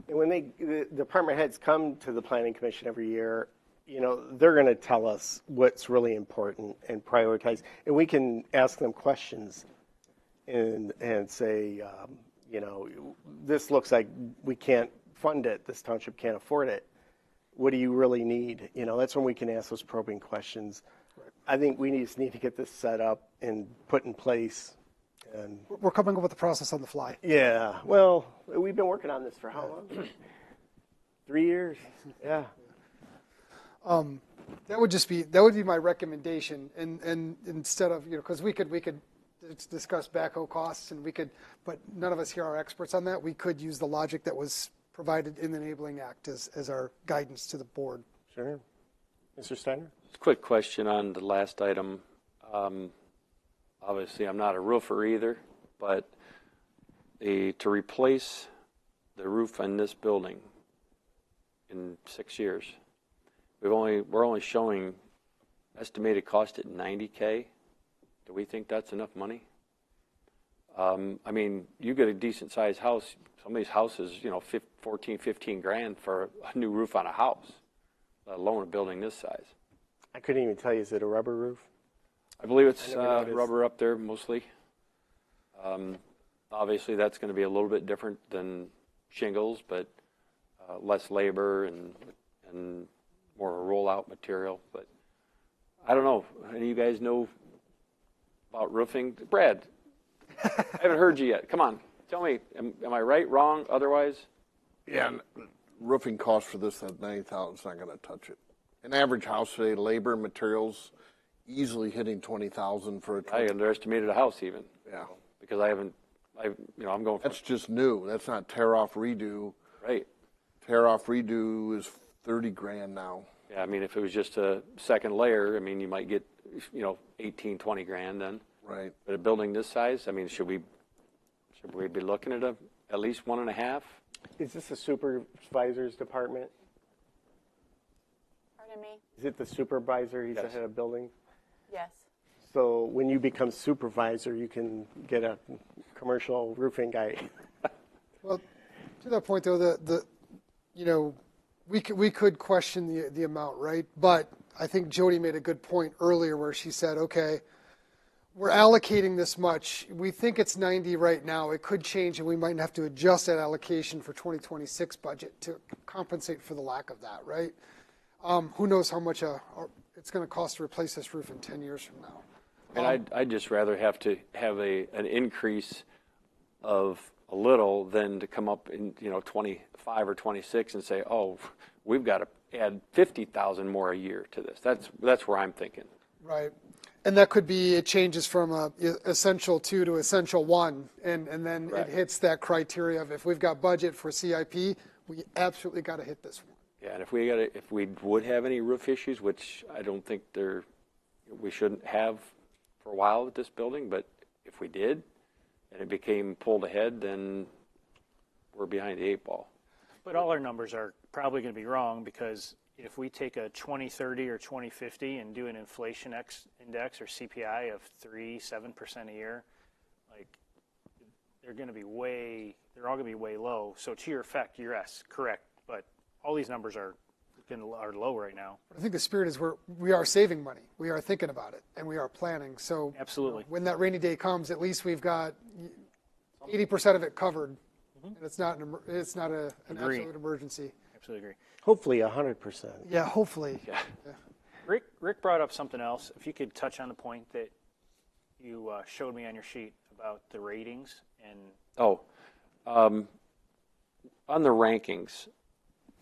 And when the department heads come to the planning commission every year, they're going to tell us what's really important and prioritize, and we can ask them questions and say, this looks like we can't fund it. This township can't afford it. What do you really need? That's when we can ask those probing questions. Right. I think we just need to get this set up and put in place. And we're coming up with the process on the fly. Yeah. Well, we've been working on this for how long? 3 years. Yeah. That would be my recommendation. And instead of, because we could discuss backhoe costs but none of us here are experts on that. We could use the logic that was provided in the Enabling Act as our guidance to the board. Sure. Mr. Steiner? Just a quick question on the last item. Obviously, I'm not a roofer either, but to replace the roof on this building in 6 years, we're only showing estimated cost at $90K. Do we think that's enough money? I mean, you get a decent sized house. Some of these houses, 14, 15 grand for a new roof on a house, let alone a building this size. I couldn't even tell you, is it a rubber roof? I believe it's rubber up there mostly. Obviously, that's going to be a little bit different than shingles, but less labor and more of a rollout material. But I don't know. Any of you guys know about roofing? Brad, I haven't heard you yet. Come on, tell me. Am I right, wrong, otherwise? Yeah, roofing cost for this at $90,000 is not going to touch it. An average house today, labor, materials, easily hitting $20,000 for a. I underestimated a house even. Yeah. Because I'm going. That's just new. That's not tear off redo. Right. Tear off redo is 30 grand now. Yeah, I mean, if it was just a second layer, I mean, you might get, 18, 20 grand then. Right. But a building this size, I mean, should we be looking at at least 1.5? Is this the supervisor's department? Pardon me? Is it the supervisor? He's Yes. the head of building? Yes. So when you become supervisor, you can get a commercial roofing guy. Well, to that point though, we could question the amount, right? But I think Jody made a good point earlier where she said, okay, we're allocating this much. We think it's 90 right now. It could change, and we might have to adjust that allocation for 2026 budget to compensate for the lack of that, right? Who knows how much it's going to cost to replace this roof in 10 years from now. And I'd just rather have to have an increase of a little than to come up in 25 or 26 and say, oh, we've got to add 50,000 more a year to this. That's where I'm thinking. Right. And that could be, it changes from essential 2 to essential 1, and then Right. it hits that criteria of if we've got budget for CIP, we absolutely got to hit this one. Yeah, and if we would have any roof issues, which I don't think we shouldn't have for a while at this building, but if we did and it became pulled ahead, then we're behind the 8 ball. But all our numbers are probably going to be wrong, because if we take a 2030 or 2050 and do an inflation index or CPI of 7% a year, like they're all going to be way low. So to your effect, you're correct, but all these numbers are low right now. I think the spirit is we are saving money. We are thinking about it, and we are planning. So Absolutely. When that rainy day comes, at least we've got 80% of it covered, and it's not an Agree. absolute emergency. Absolutely agree. Hopefully 100%. Yeah, hopefully. Yeah. Rick brought up something else. If you could touch on the point that you showed me on your sheet about the ratings and. On the rankings,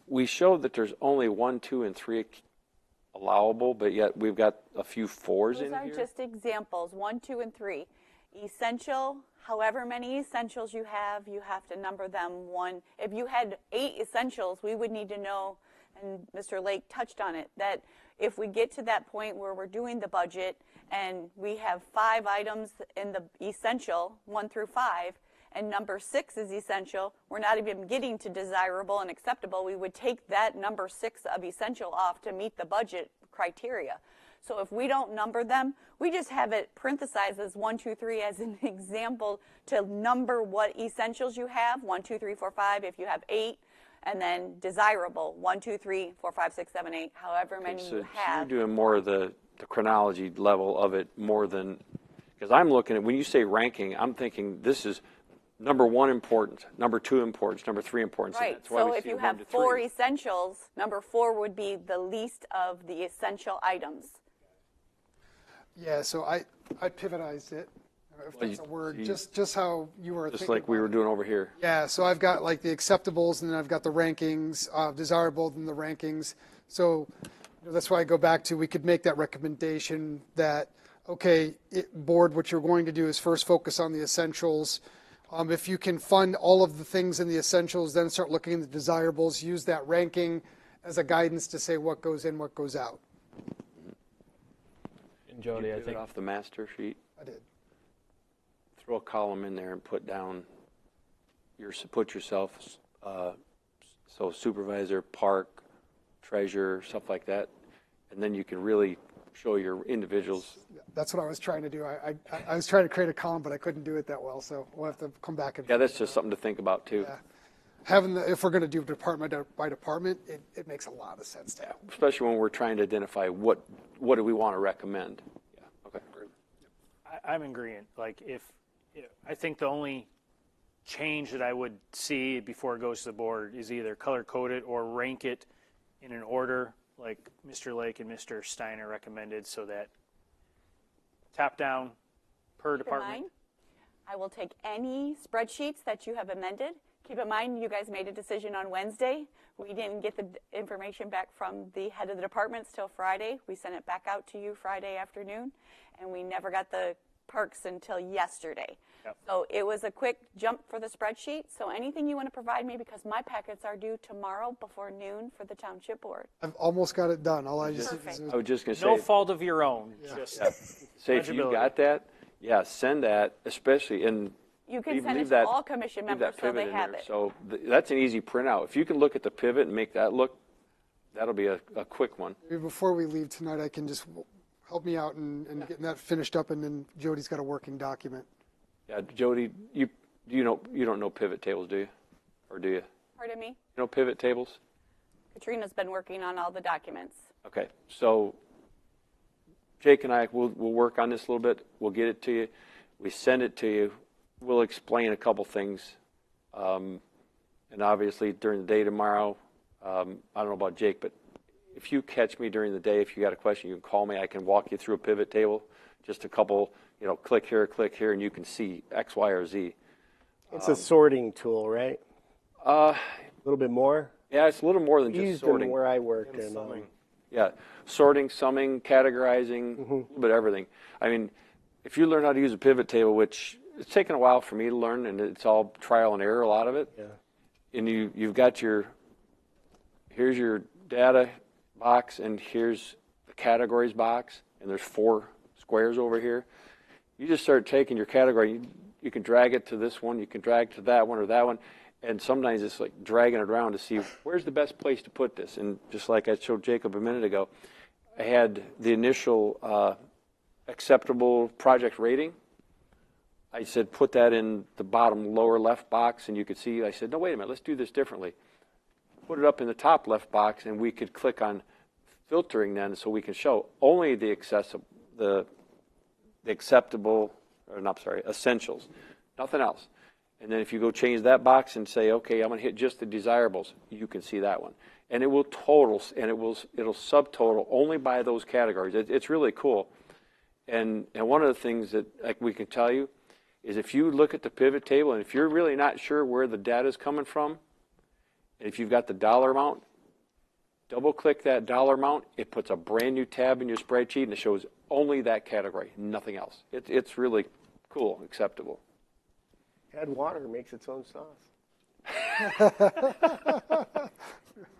we showed that there's only 1, 2, and 3 allowable, but yet we've got a few 4s in Those are here. just examples, 1, 2, and 3. Essential, however many essentials you have to number them 1. If you had 8 essentials, we would need to know, and Mr. Lake touched on it, that if we get to that point where we're doing the budget and we have 5 items in the essential, 1 through 5, and number 6 is essential, we're not even getting to desirable and acceptable. We would take that number 6 of essential off to meet the budget criteria. So if we don't number them, we just have it parenthesized as 1, 2, 3 as an example to number what essentials you have, 1, 2, 3, 4, 5. If you have 8, and then desirable, 1, 2, 3, 4, 5, 6, 7, 8, however many So you have. you're doing more of the chronology level of it more than, because I'm looking at, when you say ranking, I'm thinking this is number 1 importance, number 2 importance, number 3 importance. and Right, that's why so we if see you 1 have to 4 3. essentials, number 4 would be the least of the essential items. Yeah, so I pivotized it, if Well, that's a you- word, you- just how you were Just thinking like we about were it. doing over here. Yeah, so I've got like the acceptables, and then I've got the rankings, desirable, and the rankings. So that's why I go back to, we could make that recommendation that, okay, board, what you're going to do is first focus on the essentials. If you can fund all of the things in the essentials, then start looking at the desirables, use that ranking as a guidance to say what goes in, what goes out. And Did you Jody, I pivot think off the master sheet, I did. throw a column in there and put down put yourself, so supervisor, park, treasurer, stuff like that. And then you can really show your individuals. That's what I was trying to do. I was trying to create a column, but I couldn't do it that well, so we'll have to come back and. Yeah, that's just something to think about too. Yeah. Having if we're going to do department by department, it makes a lot of sense to have. Especially when we're trying to identify what do we want to recommend. Yeah, okay. I'm in agreement. Like I think the only change that I would see before it goes to the board is either color code it or rank it in an order like Mr. Lake and Mr. Steiner recommended, so that top down per Keep in department. mind, I will take any spreadsheets that you have amended. Keep in mind, you guys made a decision on Wednesday. We didn't get the information back from the head of the departments till Friday. We sent it back out to you Friday afternoon, and we never got the perks until yesterday. Yep. So it was a quick jump for the spreadsheet. So anything you want to provide me, because my packets are due tomorrow before noon for the township board. I've almost got it done. All I just Perfect. I was just going to No say, fault of your own. Just say if you legibility. got that, yeah, send that, especially in. You can leave send it to that- all commission leave members that so pivot they in have there. it. So that's an easy printout. If you can look at the pivot and make that look, that'll be a quick one. Maybe before we leave tonight, I can just help me out and getting that finished up, and then Jody's got a working document. Yeah, Jody, you don't know pivot tables, do you? Or do you? Pardon me? You know pivot tables? Katrina's been working on all the documents. Okay, so Jake and I will work on this a little bit. We'll get it to you. We send it to you. We'll explain a couple things. And obviously during the day tomorrow, I don't know about Jake, but if you catch me during the day, if you got a question, you can call me. I can walk you through a pivot table, just a couple, click here, and you can see X, Y, or Z. It's a sorting tool, right? A little bit more. Yeah, it's a little more than just Used sorting. them where I worked. And, Yeah, sorting, summing, categorizing, a little bit of everything. I mean, if you learn how to use a pivot table, which it's taken a while for me to learn, and it's all trial and error, a lot of it. Yeah. And you've got here's your data box, and here's the categories box, and there's 4 squares over here. You just start taking your category. You can drag it to this one, you can drag it to that one or that one, and sometimes it's like dragging it around to see where's the best place to put this. And just like I showed Jacob a minute ago, I had the initial acceptable project rating. I said put that in the bottom lower left box, and you could see, I said, no, wait a minute, let's do this differently. Put it up in the top left box, and we could click on filtering then, so we can show only the essentials, nothing else. And then if you go change that box and say, okay, I'm going to hit just the desirables, you can see that one. And it will total, and it'll subtotal only by those categories. It's really cool. And one of the things that we can tell you is if you look at the pivot table, and if you're really not sure where the data is coming from, and if you've got the dollar amount, double click that dollar amount, it puts a brand new tab in your spreadsheet, and it shows only that category, nothing else. It's really cool, acceptable. Add water, makes its own sauce.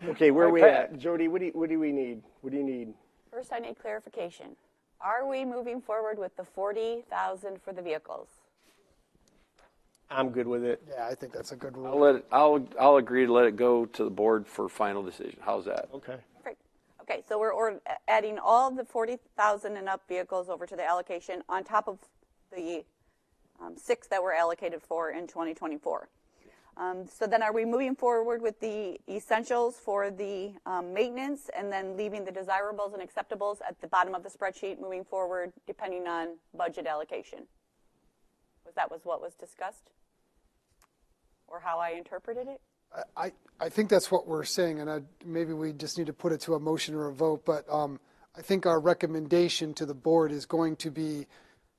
Okay, where are we at? Jody, what do we need? What do you need? First, I need clarification. Are we moving forward with the $40,000 for the vehicles? I'm good with it. Yeah, I think that's a good rule. I'll agree to let it go to the board for final decision. How's that? Okay. Perfect. Okay, so we're adding all the 40,000 and up vehicles over to the allocation on top of the 6 that were allocated for in 2024. So then are we moving forward with the essentials for the maintenance and then leaving the desirables and acceptables at the bottom of the spreadsheet moving forward depending on budget allocation? Was what was discussed? Or how I interpreted it? I think that's what we're saying, and maybe we just need to put it to a motion or a vote, but I think our recommendation to the board is going to be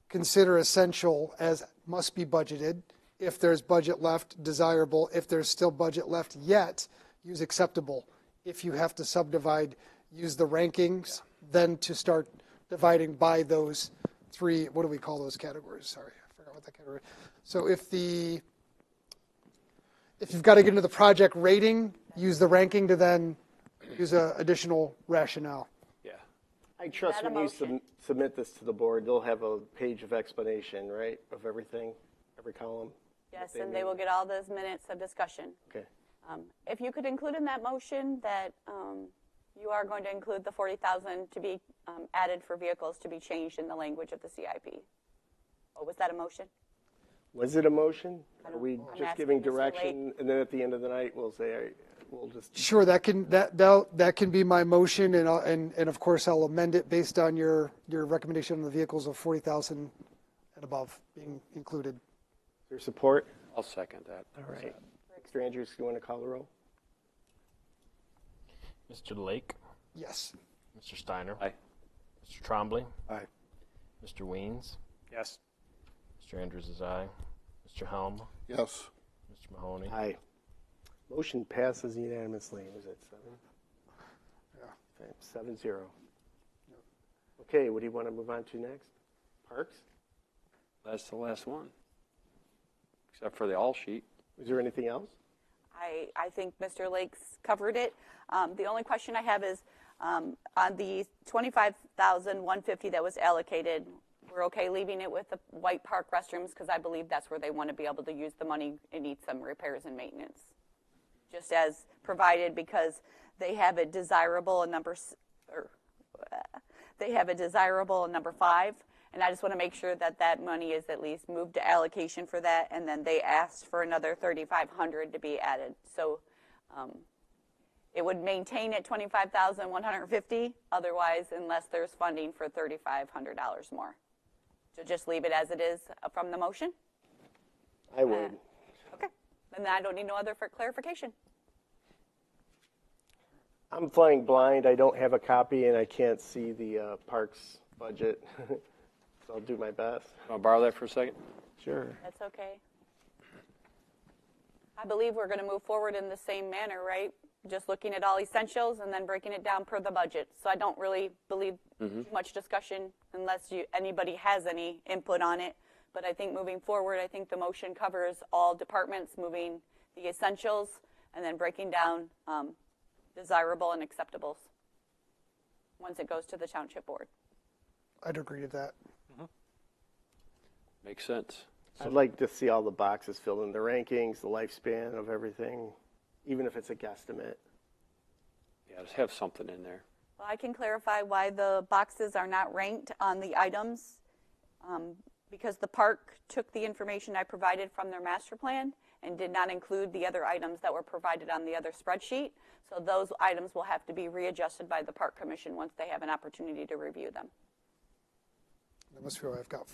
consider essential as must be budgeted. If there's budget left, desirable. If there's still budget left yet, use acceptable. If you have to subdivide, use the rankings, then to start dividing by those three, what do we call those categories? Sorry, I forgot what that category. So if you've got to get into the project rating, use the ranking to then use an additional rationale. Yeah. I trust That a when you motion? submit this to the board, they'll have a page of explanation, right, of everything, every column? Yes, and they will get all those minutes of discussion. Okay. If you could include in that motion that you are going to include the 40,000 to be added for vehicles to be changed in the language of the CIP. Oh, was that a motion? Was it a motion? Are we I'm just asking giving Mr. direction, and then at the end of the night, we'll say, all right, we'll just... Sure, that can be my motion, and of course I'll amend it based on your recommendation on the vehicles of 40,000 and above being included. Is there support? I'll second that. All right. Mr. Andrews, do you want to call the roll? Mr. Lake, Yes. Mr. Steiner, Aye. Mr. Trombley, Aye. Mr. Weens, Yes. Mr. Andrews is aye, Mr. Helm, Yes. Mr. Mahoney. Aye. Motion passes unanimously. Was it 7? Yeah. Okay, 7-0. Okay, what do you want to move on to next? Parks? That's the last one, except for the all sheet. Is there anything else? I think Mr. Lakes covered it. The only question I have is on the $25,150 that was allocated, we're okay leaving it with the White Park restrooms because I believe that's where they want to be able to use the money and need some repairs and maintenance. Just as provided because they have a desirable in number 5, and I just want to make sure that that money is at least moved to allocation for that, and then they asked for another $3,500 to be added. So it would maintain at $25,150 otherwise, unless there's funding for $3,500 more. So just leave it as it is from the motion. I would. Okay, then I don't need no other for clarification. I'm flying blind. I don't have a copy, and I can't see the parks budget. So I'll do my best. Want to borrow that for a second? Sure. That's okay. I believe we're going to move forward in the same manner, right? Just looking at all essentials and then breaking it down per the budget. So I don't really believe much discussion unless anybody has any input on it. But I think moving forward, I think the motion covers all departments, moving the essentials and then breaking down desirable and acceptables once it goes to the township board. I'd agree to that. Makes sense. I'd like to see all the boxes filled in, the rankings, the lifespan of everything, even if it's a guesstimate. Yeah, just have something in there. Well, I can clarify why the boxes are not ranked on the items because the park took the information I provided from their master plan and did not include the other items that were provided on the other spreadsheet. So those items will have to be readjusted by the Park Commission once they have an opportunity to review them. I must feel I've got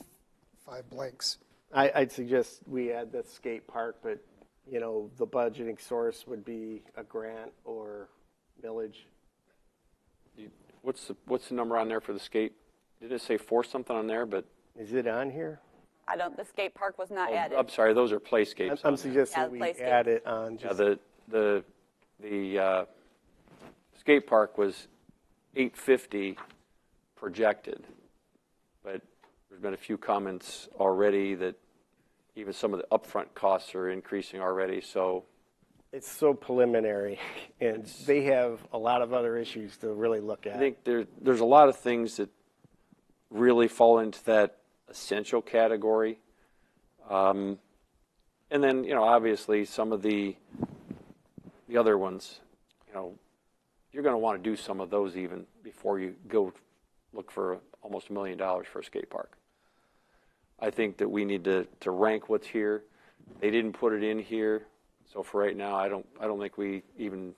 5 blanks. I'd suggest we add the skate park, but, you know, the budgeting source would be a grant or millage. What's the number on there for the skate? Did it say 4 something on there? But Is it on here? The skate park was not added. I'm sorry, those are playscapes. I'm suggesting Yeah, we playscape. add it on. Yeah, Just, the skate park was $850 projected, but there's been a few comments already that even some of the upfront costs are increasing already. So it's so preliminary, and they have a lot of other issues to really look at. I think there's a lot of things that really fall into that essential category. And then, you know, obviously some of the other ones, you know, you're going to want to do some of those even before you go look for almost $1 million for a skate park. I think that we need to rank what's here. They didn't put it in here, So for right now, I don't think we even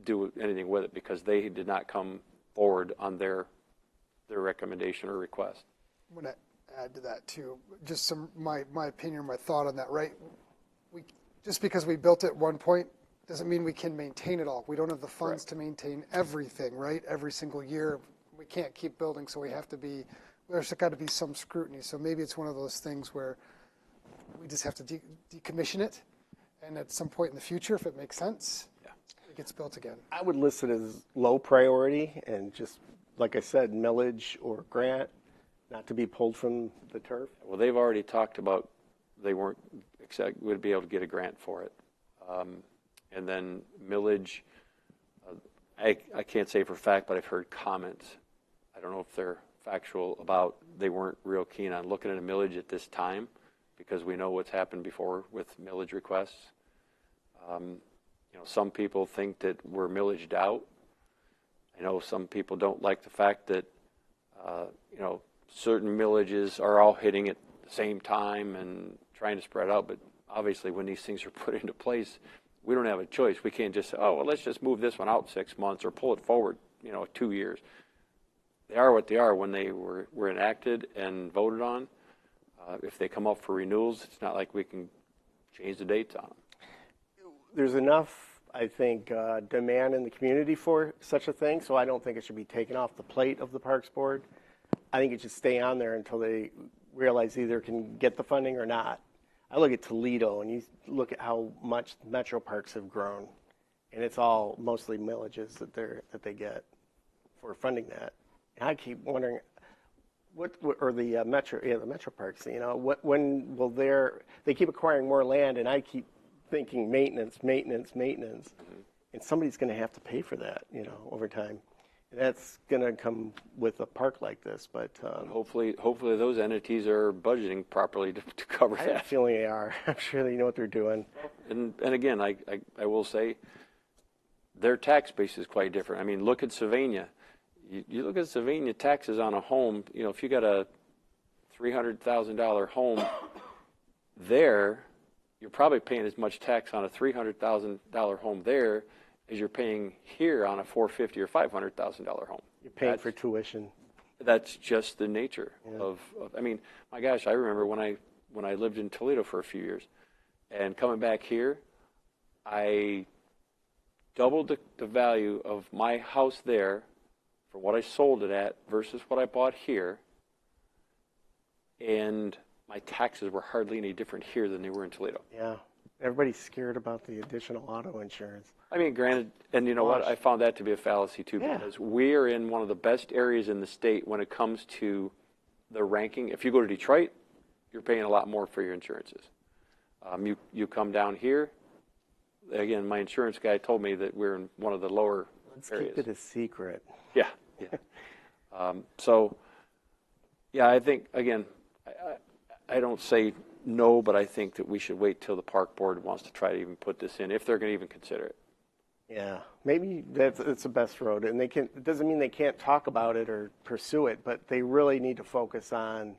do anything with it because they did not come forward on their recommendation or request. I'm going to add to that too, just my opinion, my thought on that, right? Just because we built it at one point doesn't mean we can maintain it all. We don't have the funds to maintain everything, right? Every single year, we can't keep building, so there's got to be some scrutiny. So maybe it's one of those things where we just have to decommission it, and at some point in the future, if it makes sense, it gets built again. I would list it as low priority and just, like I said, millage or grant, not to be pulled from the turf. Well, they've already talked about they would be able to get a grant for it. And then millage, I can't say for a fact, but I've heard comments. I don't know if they're factual about they weren't real keen on looking at a millage at this time because we know what's happened before with millage requests. Some people think that we're millaged out. I know some people don't like the fact that, certain millages are all hitting at the same time and trying to spread out. But obviously when these things are put into place, we don't have a choice. We can't just say, let's just move this one out 6 months or pull it forward, 2 years. They are what they are when they were enacted and voted on. If they come up for renewals, it's not like we can change the dates on them. There's enough, I think, demand in the community for such a thing, so I don't think it should be taken off the plate of the Parks Board. I think it should stay on there until they realize either can get the funding or not. I look at Toledo, and you look at how much metro parks have grown, and it's all mostly millages that they get for funding that. And I keep wondering, the metro parks, when will they keep acquiring more land, and I keep thinking maintenance, and somebody's going to have to pay for that, over time. And that's going to come with a park like this, but hopefully those entities are budgeting properly to cover I that. have a feeling they are. I'm sure they know what they're doing. And again, I will say their tax base is quite different. I mean, look at Sylvania. You look at Sylvania taxes on a home. If you got a $300,000 home there, you're probably paying as much tax on a $300,000 home there as you're paying here on a $450,000 or $500,000 home. You're paying for tuition. That's just the nature of. I mean, my gosh, I remember when I lived in Toledo for a few years, and coming back here, I doubled the value of my house there for what I sold it at versus what I bought here, and my taxes were hardly any different here than they were in Toledo. Yeah. Everybody's scared about the additional auto insurance. I mean, granted, and you know what? I found that to be a fallacy too, because we are in one of the best areas in the state when it comes to the ranking. If you go to Detroit, you're paying a lot more for your insurances. You come down here, again, my insurance guy told me that we're in one of the lower areas. Keep it a secret. Yeah. I think, again, I don't say no, but I think that we should wait till the park board wants to try to even put this in, if they're going to even consider it. Yeah, maybe it's the best road, and it doesn't mean they can't talk about it or pursue it, but they really need to focus on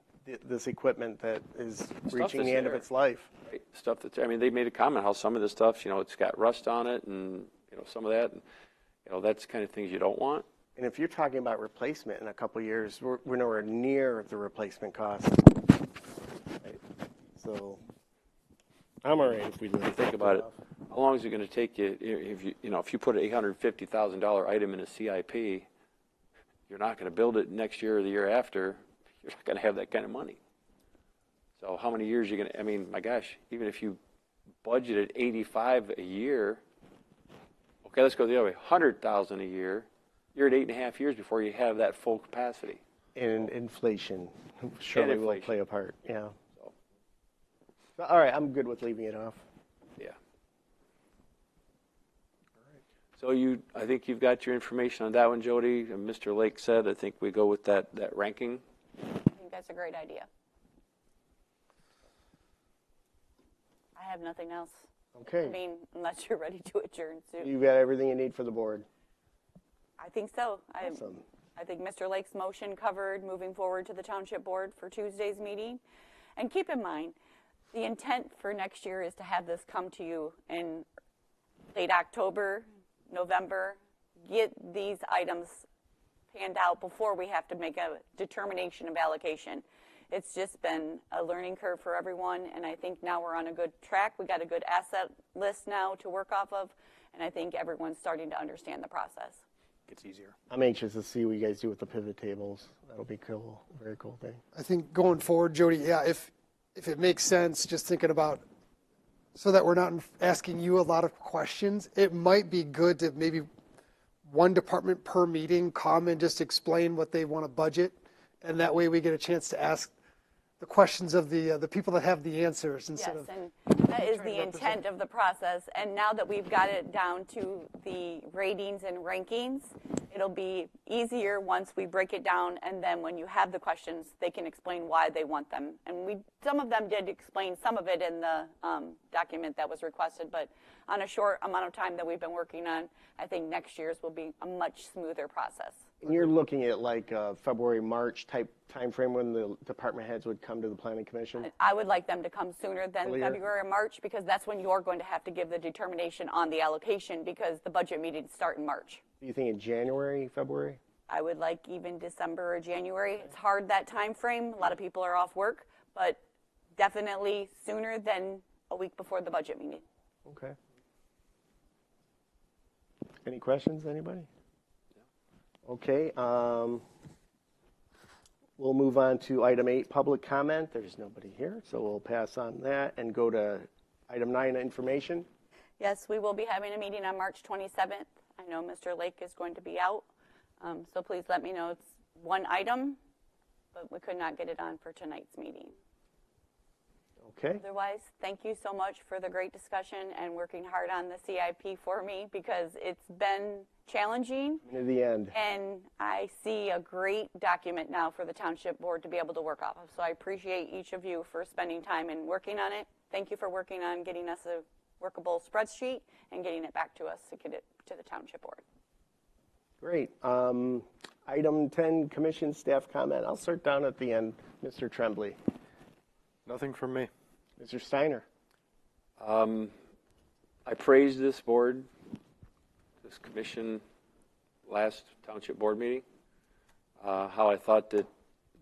this equipment that is reaching the end of its life. Right. Stuff they made a comment how some of this stuff, it's got rust on it, and some of that, and that's the kind of things you don't want. And if you're talking about replacement in a couple of years, we're nowhere near the replacement cost. Right. So I'm all right if we think about it. How long is it going to take you if you put an $850,000 item in a CIP? You're not going to build it next year or the year after. You're not going to have that kind of money. So how many years are you going to? I mean, my gosh, even if you budgeted $85,000 a year, okay, let's go the other way. $100,000 a year. You're at 8.5 years before you have that full capacity. And inflation surely will play a part. Yeah. So, all right, I'm good with leaving it off. Yeah. All right. So I think you've got your information on that one, Jody. And Mr. Lake said, I think we go with that ranking. I think that's a great idea. I have nothing else. Okay. I mean, unless you're ready to adjourn soon. You've got everything you need for the board. I think so. Awesome. I think Mr. Lake's motion covered moving forward to the Township Board for Tuesday's meeting. And keep in mind, The intent for next year is to have this come to you in late October, November, get these items panned out before we have to make a determination of allocation. It's just been a learning curve for everyone, and I think now we're on a good track. We got a good asset list now to work off of, and I think everyone's starting to understand the process. Gets easier. I'm anxious to see what you guys do with the pivot tables. That'll be cool, very cool thing. I think going forward, Jody, yeah, if it makes sense, just thinking about, so that we're not asking you a lot of questions, it might be good to maybe one department per meeting come and just explain what they want to budget, and that way we get a chance to ask the questions of the people that have the answers instead Yes, of. and that is the intent of the process. And now that we've got it down to the ratings and rankings, it'll be easier once we break it down. And then when you have the questions, they can explain why they want them. And some of them did explain some of it in the document that was requested, but on a short amount of time that we've been working on, I think next year's will be a much smoother process. And you're looking at like February, March type time frame when the department heads would come to the planning commission? I would like them to come sooner than Earlier? February or March, because that's when you're going to have to give the determination on the allocation, because the budget meetings start in March. Do you think in January, February? I would like even December or January. It's hard that time frame. A lot of people are off work, but definitely sooner than a week before the budget meeting. Okay. Any questions, anybody? Okay, we'll move on to item 8, public comment. There's nobody here, so we'll pass on that and go to item 9, information. Yes, we will be having a meeting on March 27th. I know Mr. Lake is going to be out, so please let me know. It's one item, but we could not get it on for tonight's meeting. Okay, Otherwise, thank you so much for the great discussion and working hard on the CIP for me, because it's been challenging. to the end. And I see a great document now for the Township Board to be able to work off of. So I appreciate each of you for spending time and working on it. Thank you for working on getting us a workable spreadsheet and getting it back to us to get it to the Township Board. Great. Item 10, commission staff comment. I'll start down at the end. Mr. Tremblay. Nothing from me. Mr. Steiner. I praised this board, this commission, last township board meeting. How I thought that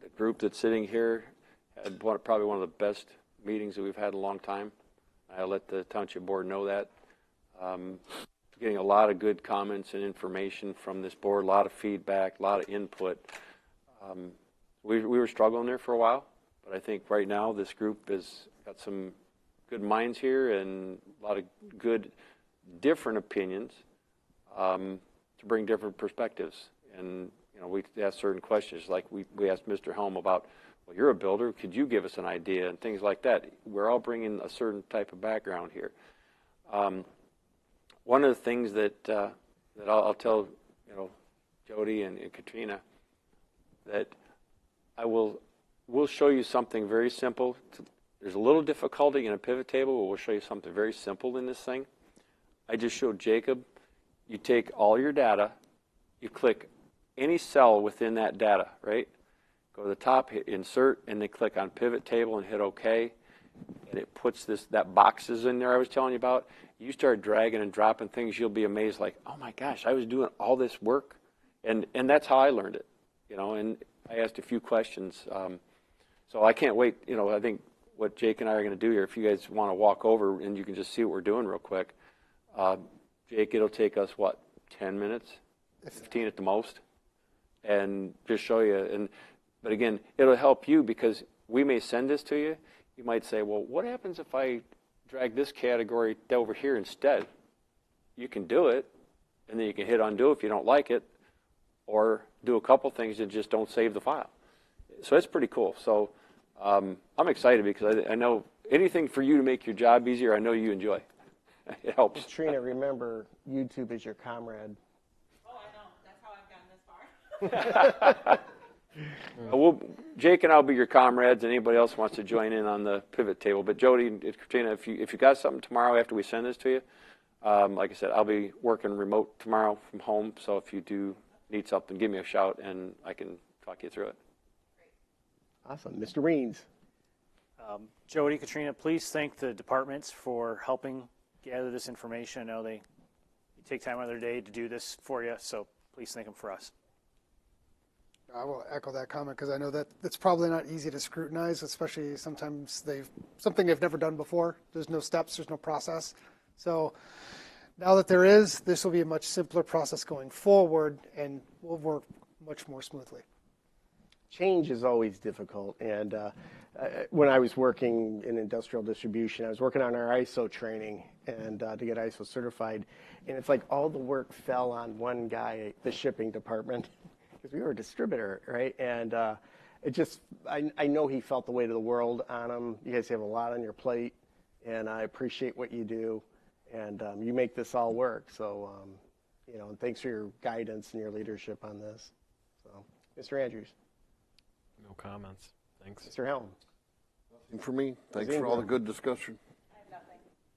the group that's sitting here had probably one of the best meetings that we've had in a long time. I let the township board know that. Getting a lot of good comments and information from this board, a lot of feedback, a lot of input. We were struggling there for a while, but I think right now this group has got some good minds here and a lot of good different opinions to bring different perspectives. And you know, we asked certain questions, like we asked Mr. Helm about, well, you're a builder, could you give us an idea, and things like that. We're all bringing a certain type of background here. One of the things that I'll tell, you know, Jody and Katrina, that we'll show you something very simple. There's a little difficulty in a pivot table, but we'll show you something very simple in this thing. I just showed Jacob. You take all your data, you click any cell within that data, right? Go to the top, hit insert, and then click on pivot table and hit OK. And it puts that boxes in there I was telling you about. You start dragging and dropping things, you'll be amazed, like, oh my gosh, I was doing all this work. And that's how I learned it, you know, and I asked a few questions. So I can't wait, you know, I think what Jake and I are going to do here, if you guys want to walk over and you can just see what we're doing real quick. Jake, it'll take us, what, 10 minutes? 15 at the most? And just show you. But again, it'll help you because we may send this to you. You might say, well, what happens if I drag this category over here instead? You can do it, and then you can hit undo if you don't like it, or do a couple things that just don't save the file. So it's pretty cool. So I'm excited because I know anything for you to make your job easier, I know you enjoy. It helps. Katrina, remember, YouTube is your comrade. Oh, I know. That's how I've gotten this far. Jake and I'll be your comrades, and anybody else wants to join in on the pivot table. But Jody and Katrina, if you got something tomorrow after we send this to you, like I said, I'll be working remote tomorrow from home. So if you do need something, give me a shout, and I can talk you through it. Awesome. Mr. Reens. Jody, Katrina, please thank the departments for helping gather this information. I know they take time out of their day to do this for you, so please thank them for us. I will echo that comment because I know that it's probably not easy to scrutinize, especially sometimes something they've never done before. There's no steps, there's no process. So now that there is, this will be a much simpler process going forward and will work much more smoothly. Change is always difficult. And when I was working in industrial distribution, I was working on our ISO training and to get ISO certified. And it's like all the work fell on one guy, the shipping department, because we were a distributor, right? And I know he felt the weight of the world on him. You guys have a lot on your plate, and I appreciate what you do. And you make this all work. So, and thanks for your guidance and your leadership on this. So, Mr. Andrews. No comments. Thanks. Mr. Helm. Nothing for me. Thanks for all the good discussion. I have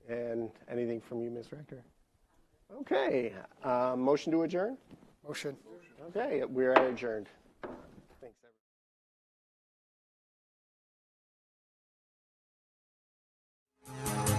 nothing. And anything from you, Ms. Rector? Okay. Motion to adjourn? Motion. Okay, we are adjourned. Thanks, everyone.